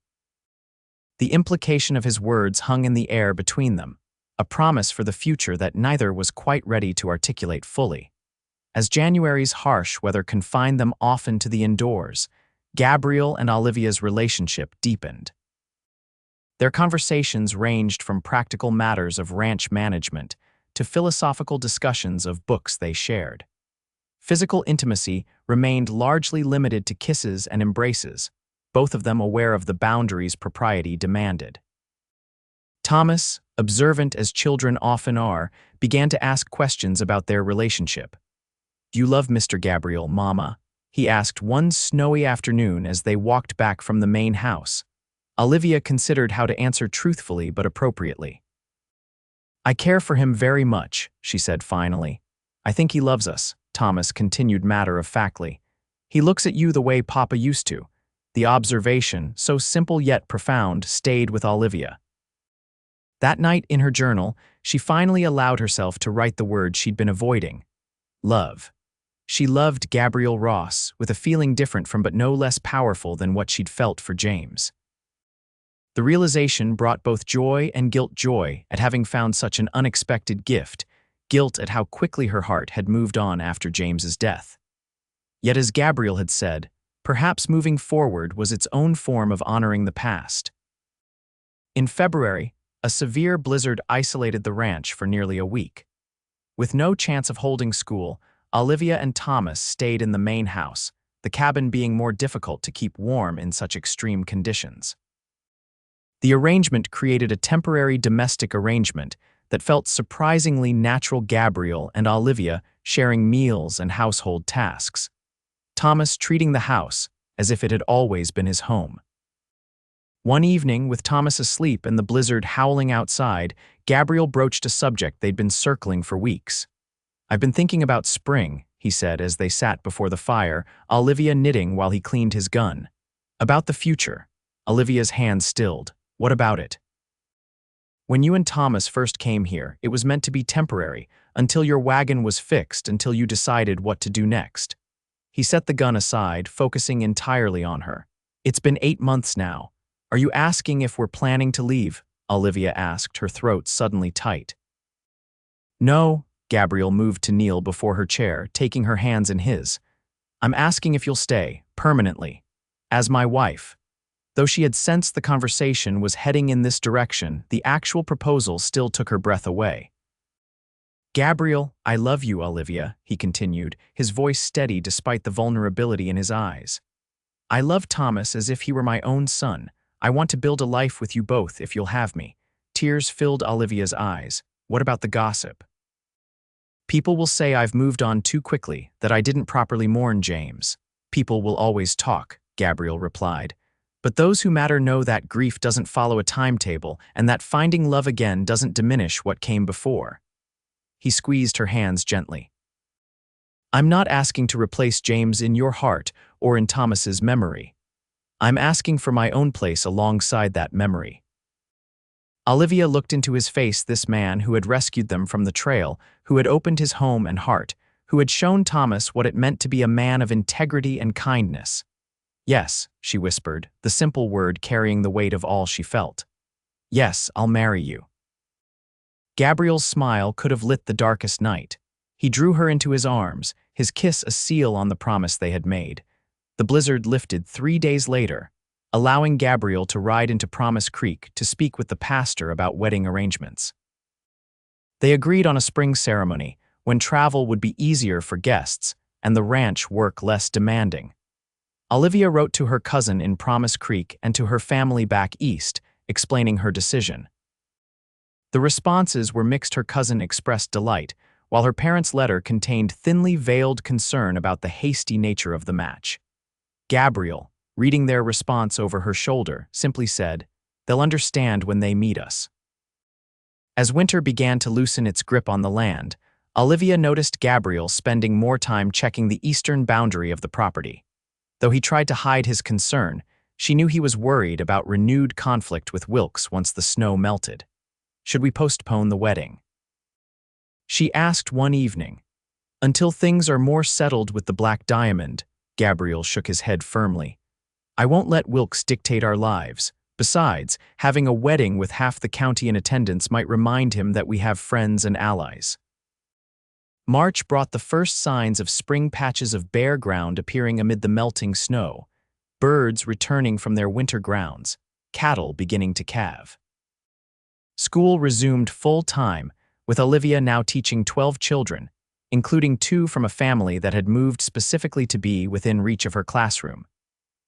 S1: The implication of his words hung in the air between them. a promise for the future that neither was quite ready to articulate fully. As January's harsh weather confined them often to the indoors, Gabriel and Olivia's relationship deepened. Their conversations ranged from practical matters of ranch management to philosophical discussions of books they shared. Physical intimacy remained largely limited to kisses and embraces, both of them aware of the boundaries propriety demanded. Thomas, observant as children often are, began to ask questions about their relationship. "Do you love Mr. Gabriel, Mama?" he asked one snowy afternoon as they walked back from the main house. Olivia considered how to answer truthfully but appropriately. "I care for him very much," she said finally. "I think he loves us," Thomas continued matter-of-factly. "He looks at you the way Papa used to." The observation, so simple yet profound, stayed with Olivia. That night in her journal, she finally allowed herself to write the word she'd been avoiding: love. She loved Gabriel Ross with a feeling different from but no less powerful than what she'd felt for James. The realization brought both joy and guilt: joy at having found such an unexpected gift, guilt at how quickly her heart had moved on after James's death. Yet as Gabriel had said, perhaps moving forward was its own form of honoring the past. In February, a severe blizzard isolated the ranch for nearly a week. With no chance of holding school, Olivia and Thomas stayed in the main house, the cabin being more difficult to keep warm in such extreme conditions. The arrangement created a temporary domestic arrangement that felt surprisingly natural: Gabriel and Olivia sharing meals and household tasks. Thomas treating the house as if it had always been his home. One evening, with Thomas asleep and the blizzard howling outside, Gabriel broached a subject they'd been circling for weeks. "I've been thinking about spring," he said as they sat before the fire, Olivia knitting while he cleaned his gun. "About the future." Olivia's hand stilled. "What about it?" "When you and Thomas first came here, it was meant to be temporary, until your wagon was fixed, until you decided what to do next." He set the gun aside, focusing entirely on her. "It's been 8 months now. Are you asking if we're planning to leave?" Olivia asked, her throat suddenly tight. "No," Gabriel moved to kneel before her chair, taking her hands in his. "I'm asking if you'll stay, permanently, as my wife." Though she had sensed the conversation was heading in this direction, the actual proposal still took her breath away. "Gabriel, I love you, Olivia," he continued, his voice steady despite the vulnerability in his eyes. "I love Thomas as if he were my own son. I want to build a life with you both if you'll have me." Tears filled Olivia's eyes. "What about the gossip?" "People will say I've moved on too quickly, that I didn't properly mourn James." "People will always talk," Gabriel replied. "But those who matter know that grief doesn't follow a timetable and that finding love again doesn't diminish what came before." He squeezed her hands gently. "I'm not asking to replace James in your heart or in Thomas's memory. I'm asking for my own place alongside that memory." Olivia looked into his face, this man who had rescued them from the trail, who had opened his home and heart, who had shown Thomas what it meant to be a man of integrity and kindness. "Yes," she whispered, the simple word carrying the weight of all she felt. "Yes, I'll marry you." Gabriel's smile could have lit the darkest night. He drew her into his arms, his kiss a seal on the promise they had made. The blizzard lifted 3 days later, allowing Gabriel to ride into Promise Creek to speak with the pastor about wedding arrangements. They agreed on a spring ceremony, when travel would be easier for guests and the ranch work less demanding. Olivia wrote to her cousin in Promise Creek and to her family back east, explaining her decision. The responses were mixed. Her cousin expressed delight, while her parents' letter contained thinly veiled concern about the hasty nature of the match. Gabriel, reading their response over her shoulder, simply said, "They'll understand when they meet us." As winter began to loosen its grip on the land, Olivia noticed Gabriel spending more time checking the eastern boundary of the property. Though he tried to hide his concern, she knew he was worried about renewed conflict with Wilkes once the snow melted. "Should we postpone the wedding?" she asked one evening. "Until things are more settled with the Black Diamond," Gabriel shook his head firmly. "I won't let Wilkes dictate our lives. Besides, having a wedding with half the county in attendance might remind him that we have friends and allies. March brought the first signs of spring, patches of bare ground appearing amid the melting snow, birds returning from their winter grounds, cattle beginning to calve. School resumed full-time, with Olivia now teaching 12 children, including 2 from a family that had moved specifically to be within reach of her classroom.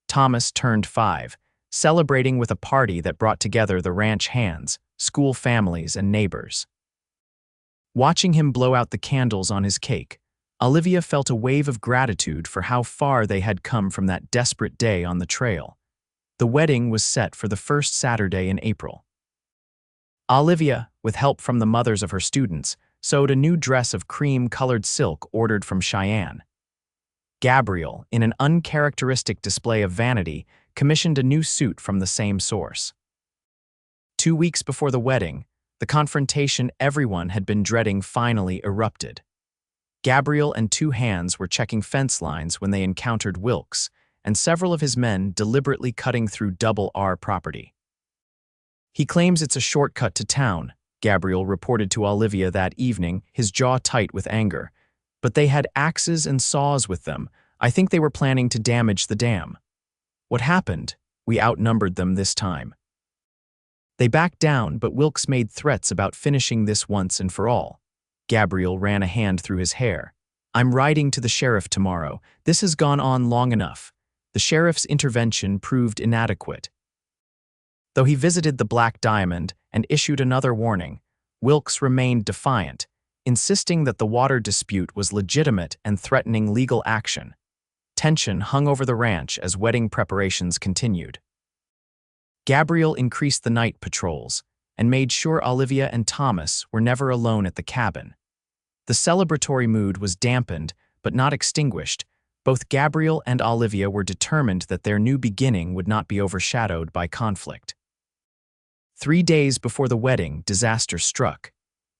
S1: Thomas turned 5, celebrating with a party that brought together the ranch hands, school families, and neighbors. Watching him blow out the candles on his cake, Olivia felt a wave of gratitude for how far they had come from that desperate day on the trail. The wedding was set for the first Saturday in April. Olivia, with help from the mothers of her students, sewed a new dress of cream-colored silk ordered from Cheyenne. Gabriel, in an uncharacteristic display of vanity, commissioned a new suit from the same source. 2 weeks before the wedding, the confrontation everyone had been dreading finally erupted. Gabriel and 2 hands were checking fence lines when they encountered Wilkes and several of his men deliberately cutting through Double R property. "He claims it's a shortcut to town," Gabriel reported to Olivia that evening, his jaw tight with anger. "But they had axes and saws with them. I think they were planning to damage the dam." "What happened?" "We outnumbered them this time." They backed down, but Wilkes made threats about finishing this once and for all. Gabriel ran a hand through his hair. "I'm writing to the sheriff tomorrow. This has gone on long enough." The sheriff's intervention proved inadequate. Though he visited the Black Diamond and issued another warning, Wilkes remained defiant, insisting that the water dispute was legitimate and threatening legal action. Tension hung over the ranch as wedding preparations continued. Gabriel increased the night patrols and made sure Olivia and Thomas were never alone at the cabin. The celebratory mood was dampened but not extinguished. Both Gabriel and Olivia were determined that their new beginning would not be overshadowed by conflict. 3 days before the wedding, disaster struck.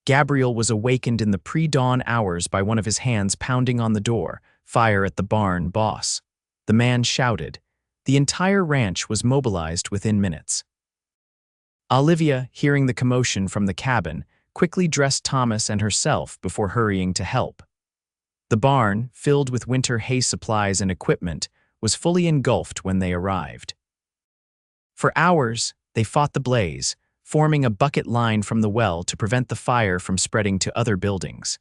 S1: Gabriel was awakened in the pre-dawn hours by one of his hands pounding on the door. "Fire at the barn, boss." The man shouted. The entire ranch was mobilized within minutes. Olivia, hearing the commotion from the cabin, quickly dressed Thomas and herself before hurrying to help. The barn, filled with winter hay supplies and equipment, was fully engulfed when they arrived. For hours, they fought the blaze, forming a bucket line from the well to prevent the fire from spreading to other buildings.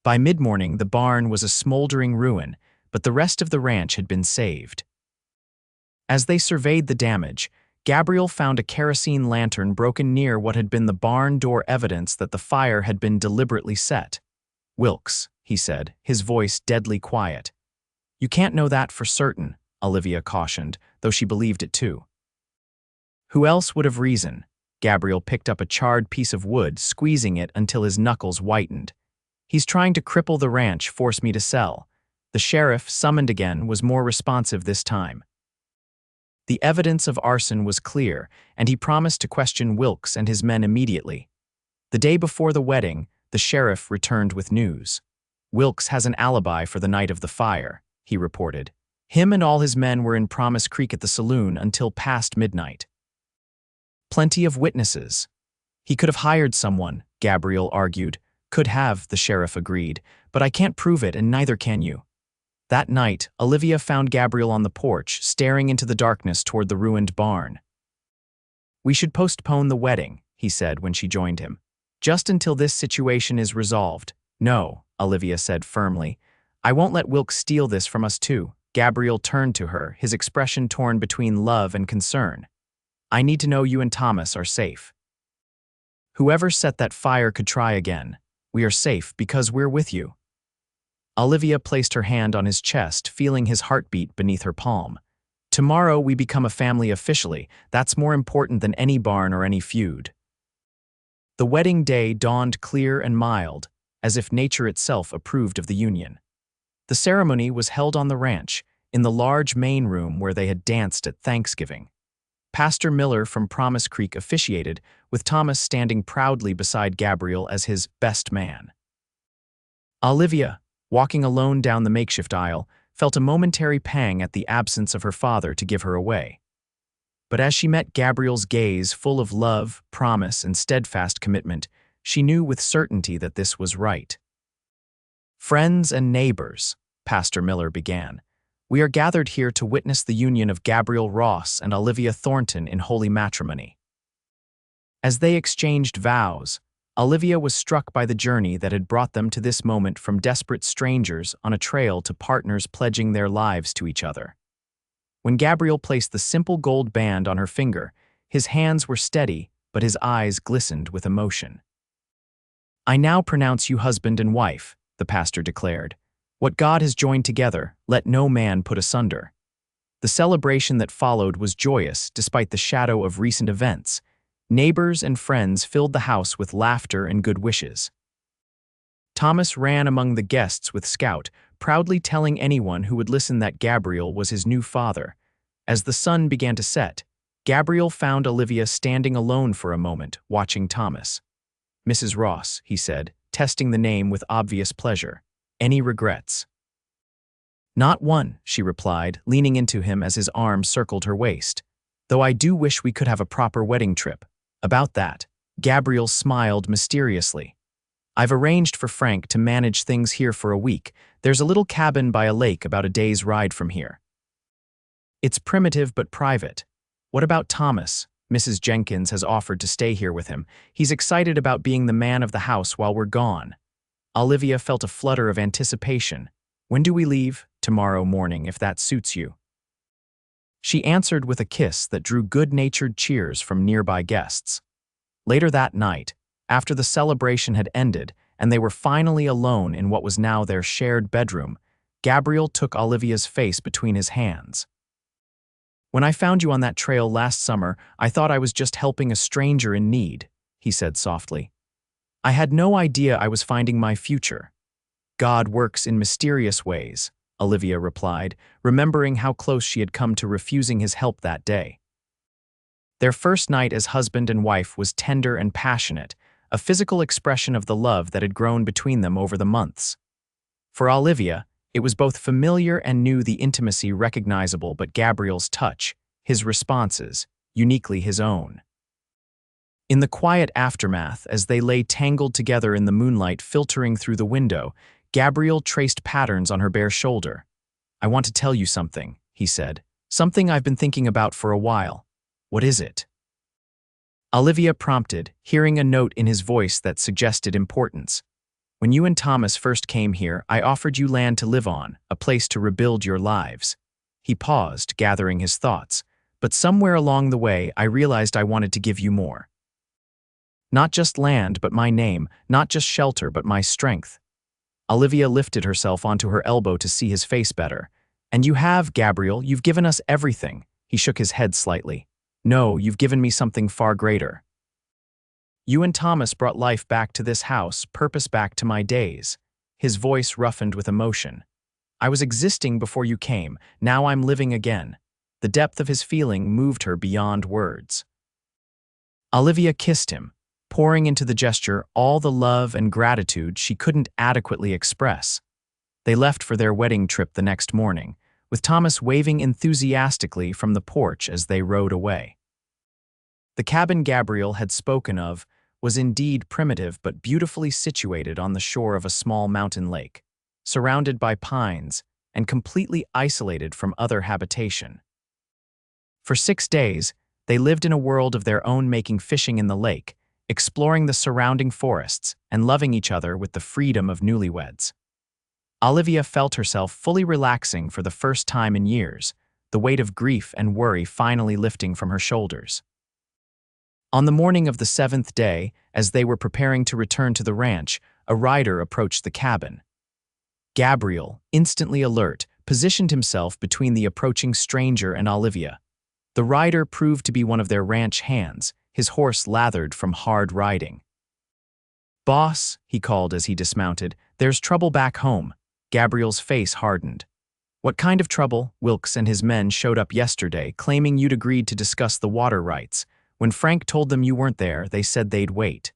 S1: By mid-morning, the barn was a smoldering ruin, but the rest of the ranch had been saved. As they surveyed the damage, Gabriel found a kerosene lantern broken near what had been the barn door, evidence that the fire had been deliberately set. "Wilkes," he said, his voice deadly quiet. "You can't know that for certain," Olivia cautioned, though she believed it too. "Who else would have reason?" Gabriel picked up a charred piece of wood, squeezing it until his knuckles whitened. "He's trying to cripple the ranch, force me to sell." The sheriff, summoned again, was more responsive this time. The evidence of arson was clear, and he promised to question Wilkes and his men immediately. The day before the wedding, the sheriff returned with news. "Wilkes has an alibi for the night of the fire," he reported. "Him and all his men were in Promise Creek at the saloon until past midnight." "Plenty of witnesses." "He could have hired someone," Gabriel argued. "Could have," the sheriff agreed, "but I can't prove it and neither can you." That night, Olivia found Gabriel on the porch, staring into the darkness toward the ruined barn. "We should postpone the wedding," he said when she joined him. "Just until this situation is resolved." "No," Olivia said firmly. "I won't let Wilkes steal this from us too." Gabriel turned to her, his expression torn between love and concern. "I need to know you and Thomas are safe. Whoever set that fire could try again. We are safe because we're with you." Olivia placed her hand on his chest, feeling his heartbeat beneath her palm. "Tomorrow we become a family officially. That's more important than any barn or any feud." The wedding day dawned clear and mild, as if nature itself approved of the union. The ceremony was held on the ranch, in the large main room where they had danced at Thanksgiving. Pastor Miller from Promise Creek officiated, with Thomas standing proudly beside Gabriel as his best man. Olivia, walking alone down the makeshift aisle, felt a momentary pang at the absence of her father to give her away. But as she met Gabriel's gaze full of love, promise, and steadfast commitment, she knew with certainty that this was right. "Friends and neighbors," Pastor Miller began, "we are gathered here to witness the union of Gabriel Ross and Olivia Thornton in holy matrimony." As they exchanged vows, Olivia was struck by the journey that had brought them to this moment from desperate strangers on a trail to partners pledging their lives to each other. When Gabriel placed the simple gold band on her finger, his hands were steady, but his eyes glistened with emotion. "I now pronounce you husband and wife," the pastor declared. "What God has joined together, let no man put asunder." The celebration that followed was joyous despite the shadow of recent events. Neighbors and friends filled the house with laughter and good wishes. Thomas ran among the guests with Scout, proudly telling anyone who would listen that Gabriel was his new father. As the sun began to set, Gabriel found Olivia standing alone for a moment, watching Thomas. "Mrs. Ross," he said, testing the name with obvious pleasure. "Any regrets?" "Not one," she replied, leaning into him as his arm circled her waist. "Though I do wish we could have a proper wedding trip." About that, Gabriel smiled mysteriously. "I've arranged for Frank to manage things here for a week. There's a little cabin by a lake about a day's ride from here. It's primitive but private. What about Thomas? Mrs. Jenkins has offered to stay here with him. He's excited about being the man of the house while we're gone." Olivia felt a flutter of anticipation. "When do we leave?" "Tomorrow morning, if that suits you." She answered with a kiss that drew good-natured cheers from nearby guests. Later that night, after the celebration had ended and they were finally alone in what was now their shared bedroom, Gabriel took Olivia's face between his hands. "When I found you on that trail last summer, I thought I was just helping a stranger in need," he said softly. "I had no idea I was finding my future." "God works in mysterious ways," Olivia replied, remembering how close she had come to refusing his help that day. Their first night as husband and wife was tender and passionate, a physical expression of the love that had grown between them over the months. For Olivia, it was both familiar and new, the intimacy recognizable, but Gabriel's touch, his responses, uniquely his own. In the quiet aftermath, as they lay tangled together in the moonlight filtering through the window, Gabriel traced patterns on her bare shoulder. "I want to tell you something," he said. "Something I've been thinking about for a while." "What is it?" Olivia prompted, hearing a note in his voice that suggested importance. "When you and Thomas first came here, I offered you land to live on, a place to rebuild your lives." He paused, gathering his thoughts. "But somewhere along the way, I realized I wanted to give you more. Not just land, but my name. Not just shelter, but my strength." Olivia lifted herself onto her elbow to see his face better. "And you have, Gabriel, you've given us everything." He shook his head slightly. "No, you've given me something far greater. You and Thomas brought life back to this house, purpose back to my days." His voice roughened with emotion. "I was existing before you came, now I'm living again." The depth of his feeling moved her beyond words. Olivia kissed him, pouring into the gesture all the love and gratitude she couldn't adequately express. They left for their wedding trip the next morning, with Thomas waving enthusiastically from the porch as they rode away. The cabin Gabriel had spoken of was indeed primitive but beautifully situated on the shore of a small mountain lake, surrounded by pines and completely isolated from other habitation. For 6 days, they lived in a world of their own, making fishing in the lake, exploring the surrounding forests, and loving each other with the freedom of newlyweds. Olivia felt herself fully relaxing for the first time in years, the weight of grief and worry finally lifting from her shoulders. On the morning of the 7th day, as they were preparing to return to the ranch, a rider approached the cabin. Gabriel, instantly alert, positioned himself between the approaching stranger and Olivia. The rider proved to be one of their ranch hands, his horse lathered from hard riding. "Boss," he called as he dismounted, "there's trouble back home." Gabriel's face hardened. "What kind of trouble?" "Wilkes and his men showed up yesterday, claiming you'd agreed to discuss the water rights. When Frank told them you weren't there, they said they'd wait."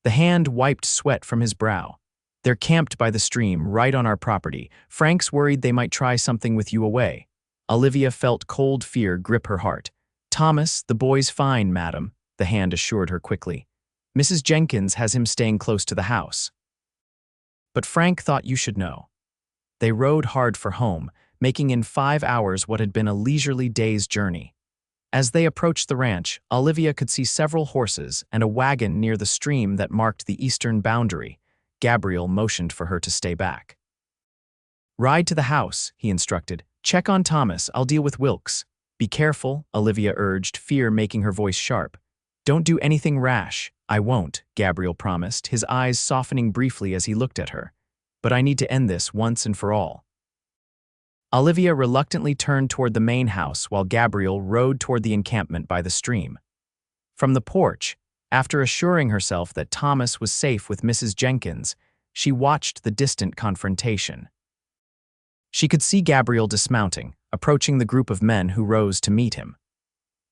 S1: The hand wiped sweat from his brow. "They're camped by the stream, right on our property. Frank's worried they might try something with you away." Olivia felt cold fear grip her heart. "Thomas, the boy's fine, madam," the hand assured her quickly. "Mrs. Jenkins has him staying close to the house." But Frank thought you should know. They rode hard for home, making in 5 hours what had been a leisurely day's journey. As they approached the ranch, Olivia could see several horses and a wagon near the stream that marked the eastern boundary. Gabriel motioned for her to stay back. "Ride to the house," he instructed. "Check on Thomas, I'll deal with Wilkes." "Be careful," Olivia urged, fear making her voice sharp. "Don't do anything rash." "I won't," Gabriel promised, his eyes softening briefly as he looked at her. "But I need to end this once and for all." Olivia reluctantly turned toward the main house while Gabriel rode toward the encampment by the stream. From the porch, after assuring herself that Thomas was safe with Mrs. Jenkins, she watched the distant confrontation. She could see Gabriel dismounting, approaching the group of men who rose to meet him.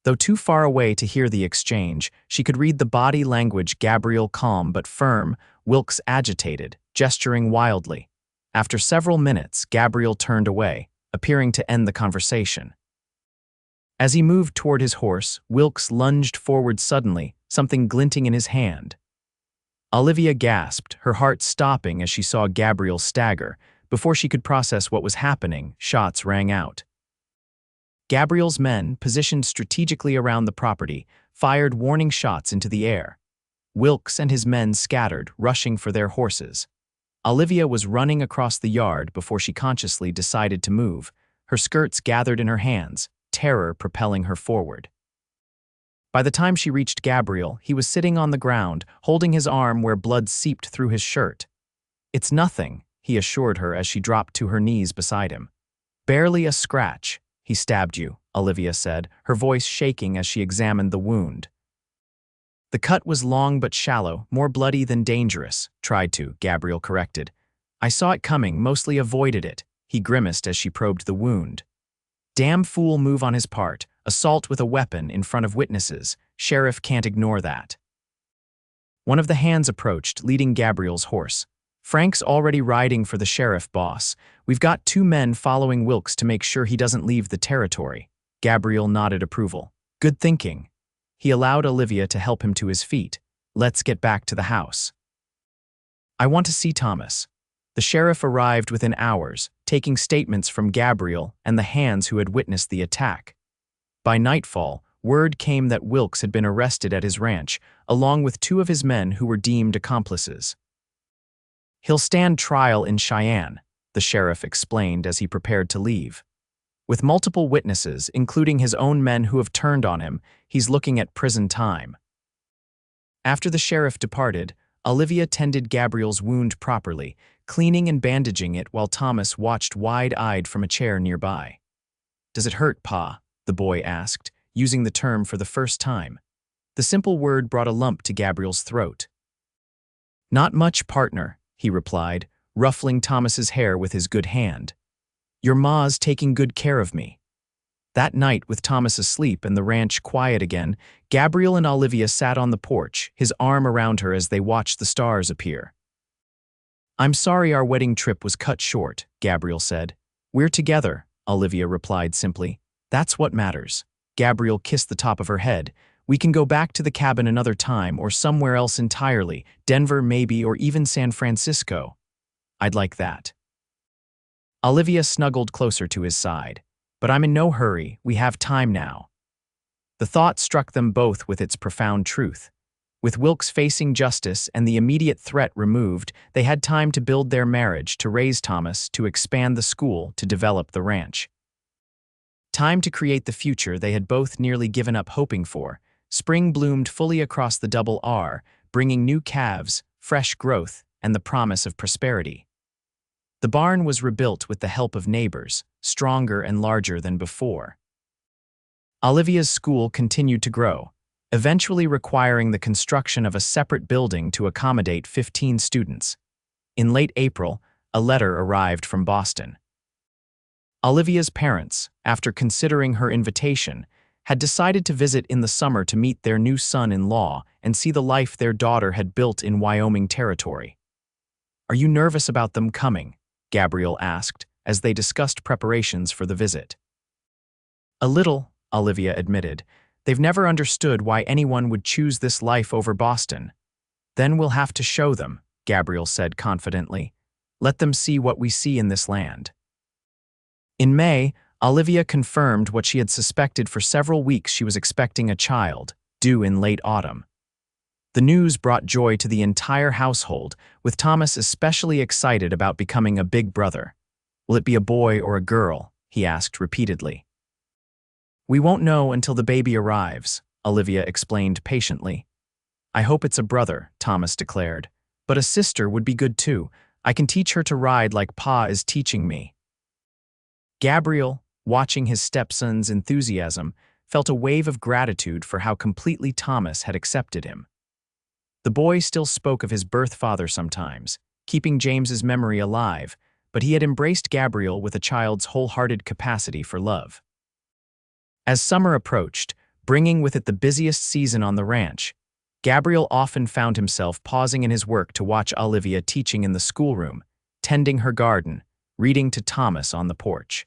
S1: Though too far away to hear the exchange, she could read the body language. Gabriel calm but firm, Wilkes agitated, gesturing wildly. After several minutes, Gabriel turned away, appearing to end the conversation. As he moved toward his horse, Wilkes lunged forward suddenly, something glinting in his hand. Olivia gasped, her heart stopping as she saw Gabriel stagger. Before she could process what was happening, shots rang out. Gabriel's men, positioned strategically around the property, fired warning shots into the air. Wilkes and his men scattered, rushing for their horses. Olivia was running across the yard before she consciously decided to move, her skirts gathered in her hands, terror propelling her forward. By the time she reached Gabriel, he was sitting on the ground, holding his arm where blood seeped through his shirt. "It's nothing," he assured her as she dropped to her knees beside him. "Barely a scratch." "He stabbed you," Olivia said, her voice shaking as she examined the wound. "The cut was long but shallow, more bloody than dangerous." Gabriel corrected. "I saw it coming, mostly avoided it." He grimaced as she probed the wound. "Damn fool move on his part. Assault with a weapon in front of witnesses. Sheriff can't ignore that." One of the hands approached, leading Gabriel's horse. "Frank's already riding for the sheriff, boss. We've got 2 men following Wilkes to make sure he doesn't leave the territory." Gabriel nodded approval. "Good thinking." He allowed Olivia to help him to his feet. "Let's get back to the house." "I want to see Thomas." The sheriff arrived within hours, taking statements from Gabriel and the hands who had witnessed the attack. By nightfall, word came that Wilkes had been arrested at his ranch, along with 2 of his men who were deemed accomplices. "He'll stand trial in Cheyenne," the sheriff explained as he prepared to leave. "With multiple witnesses, including his own men who have turned on him, he's looking at prison time." After the sheriff departed, Olivia tended Gabriel's wound properly, cleaning and bandaging it while Thomas watched wide-eyed from a chair nearby. "Does it hurt, Pa?" the boy asked, using the term for the first time. The simple word brought a lump to Gabriel's throat. "Not much, partner," he replied, ruffling Thomas's hair with his good hand. "Your ma's taking good care of me." That night, with Thomas asleep and the ranch quiet again, Gabriel and Olivia sat on the porch, his arm around her as they watched the stars appear. "I'm sorry our wedding trip was cut short," Gabriel said. "We're together," Olivia replied simply. "That's what matters." Gabriel kissed the top of her head. "We can go back to the cabin another time or somewhere else entirely, Denver maybe, or even San Francisco." "I'd like that." Olivia snuggled closer to his side. "But I'm in no hurry, we have time now." The thought struck them both with its profound truth. With Wilkes facing justice and the immediate threat removed, they had time to build their marriage, to raise Thomas, to expand the school, to develop the ranch. Time to create the future they had both nearly given up hoping for. Spring bloomed fully across the Double R, bringing new calves, fresh growth, and the promise of prosperity. The barn was rebuilt with the help of neighbors, stronger and larger than before. Olivia's school continued to grow, eventually requiring the construction of a separate building to accommodate 15 students. In late April, a letter arrived from Boston. Olivia's parents, after considering her invitation, had decided to visit in the summer to meet their new son-in-law and see the life their daughter had built in Wyoming Territory. "Are you nervous about them coming?" Gabriel asked, as they discussed preparations for the visit. "A little," Olivia admitted. They've never understood why anyone would choose this life over Boston. Then we'll have to show them, Gabriel said confidently. Let them see what we see in this land. In May, Olivia confirmed what she had suspected for several weeks. She was expecting a child, due in late autumn. The news brought joy to the entire household, with Thomas especially excited about becoming a big brother. Will it be a boy or a girl? He asked repeatedly. We won't know until the baby arrives, Olivia explained patiently. I hope it's a brother, Thomas declared. But a sister would be good too. I can teach her to ride like Pa is teaching me. Gabriel, watching his stepson's enthusiasm, felt a wave of gratitude for how completely Thomas had accepted him. The boy still spoke of his birth father sometimes, keeping James's memory alive, but he had embraced Gabriel with a child's wholehearted capacity for love. As summer approached, bringing with it the busiest season on the ranch, Gabriel often found himself pausing in his work to watch Olivia teaching in the schoolroom, tending her garden, reading to Thomas on the porch.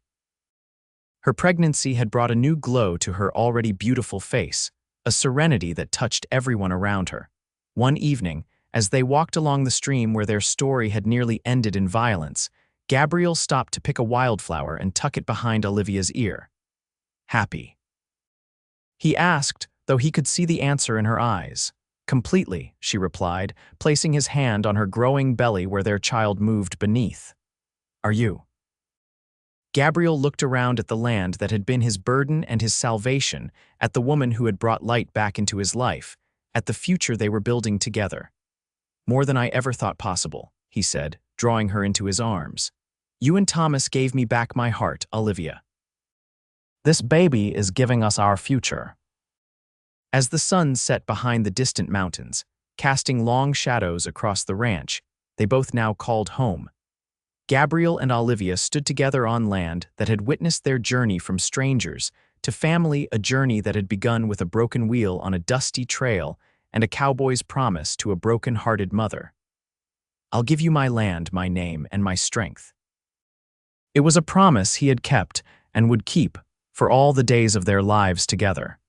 S1: Her pregnancy had brought a new glow to her already beautiful face, a serenity that touched everyone around her. One evening, as they walked along the stream where their story had nearly ended in violence, Gabriel stopped to pick a wildflower and tuck it behind Olivia's ear. Happy? He asked, though he could see the answer in her eyes. Completely, she replied, placing his hand on her growing belly where their child moved beneath. Are you? Gabriel looked around at the land that had been his burden and his salvation, at the woman who had brought light back into his life, at the future they were building together. More than I ever thought possible, he said, drawing her into his arms. You and Thomas gave me back my heart, Olivia. This baby is giving us our future. As the sun set behind the distant mountains, casting long shadows across the ranch, they both now called home. Gabriel and Olivia stood together on land that had witnessed their journey from strangers to family, a journey that had begun with a broken wheel on a dusty trail and a cowboy's promise to a broken-hearted mother. I'll give you my land, my name, and my strength. It was a promise he had kept and would keep for all the days of their lives together.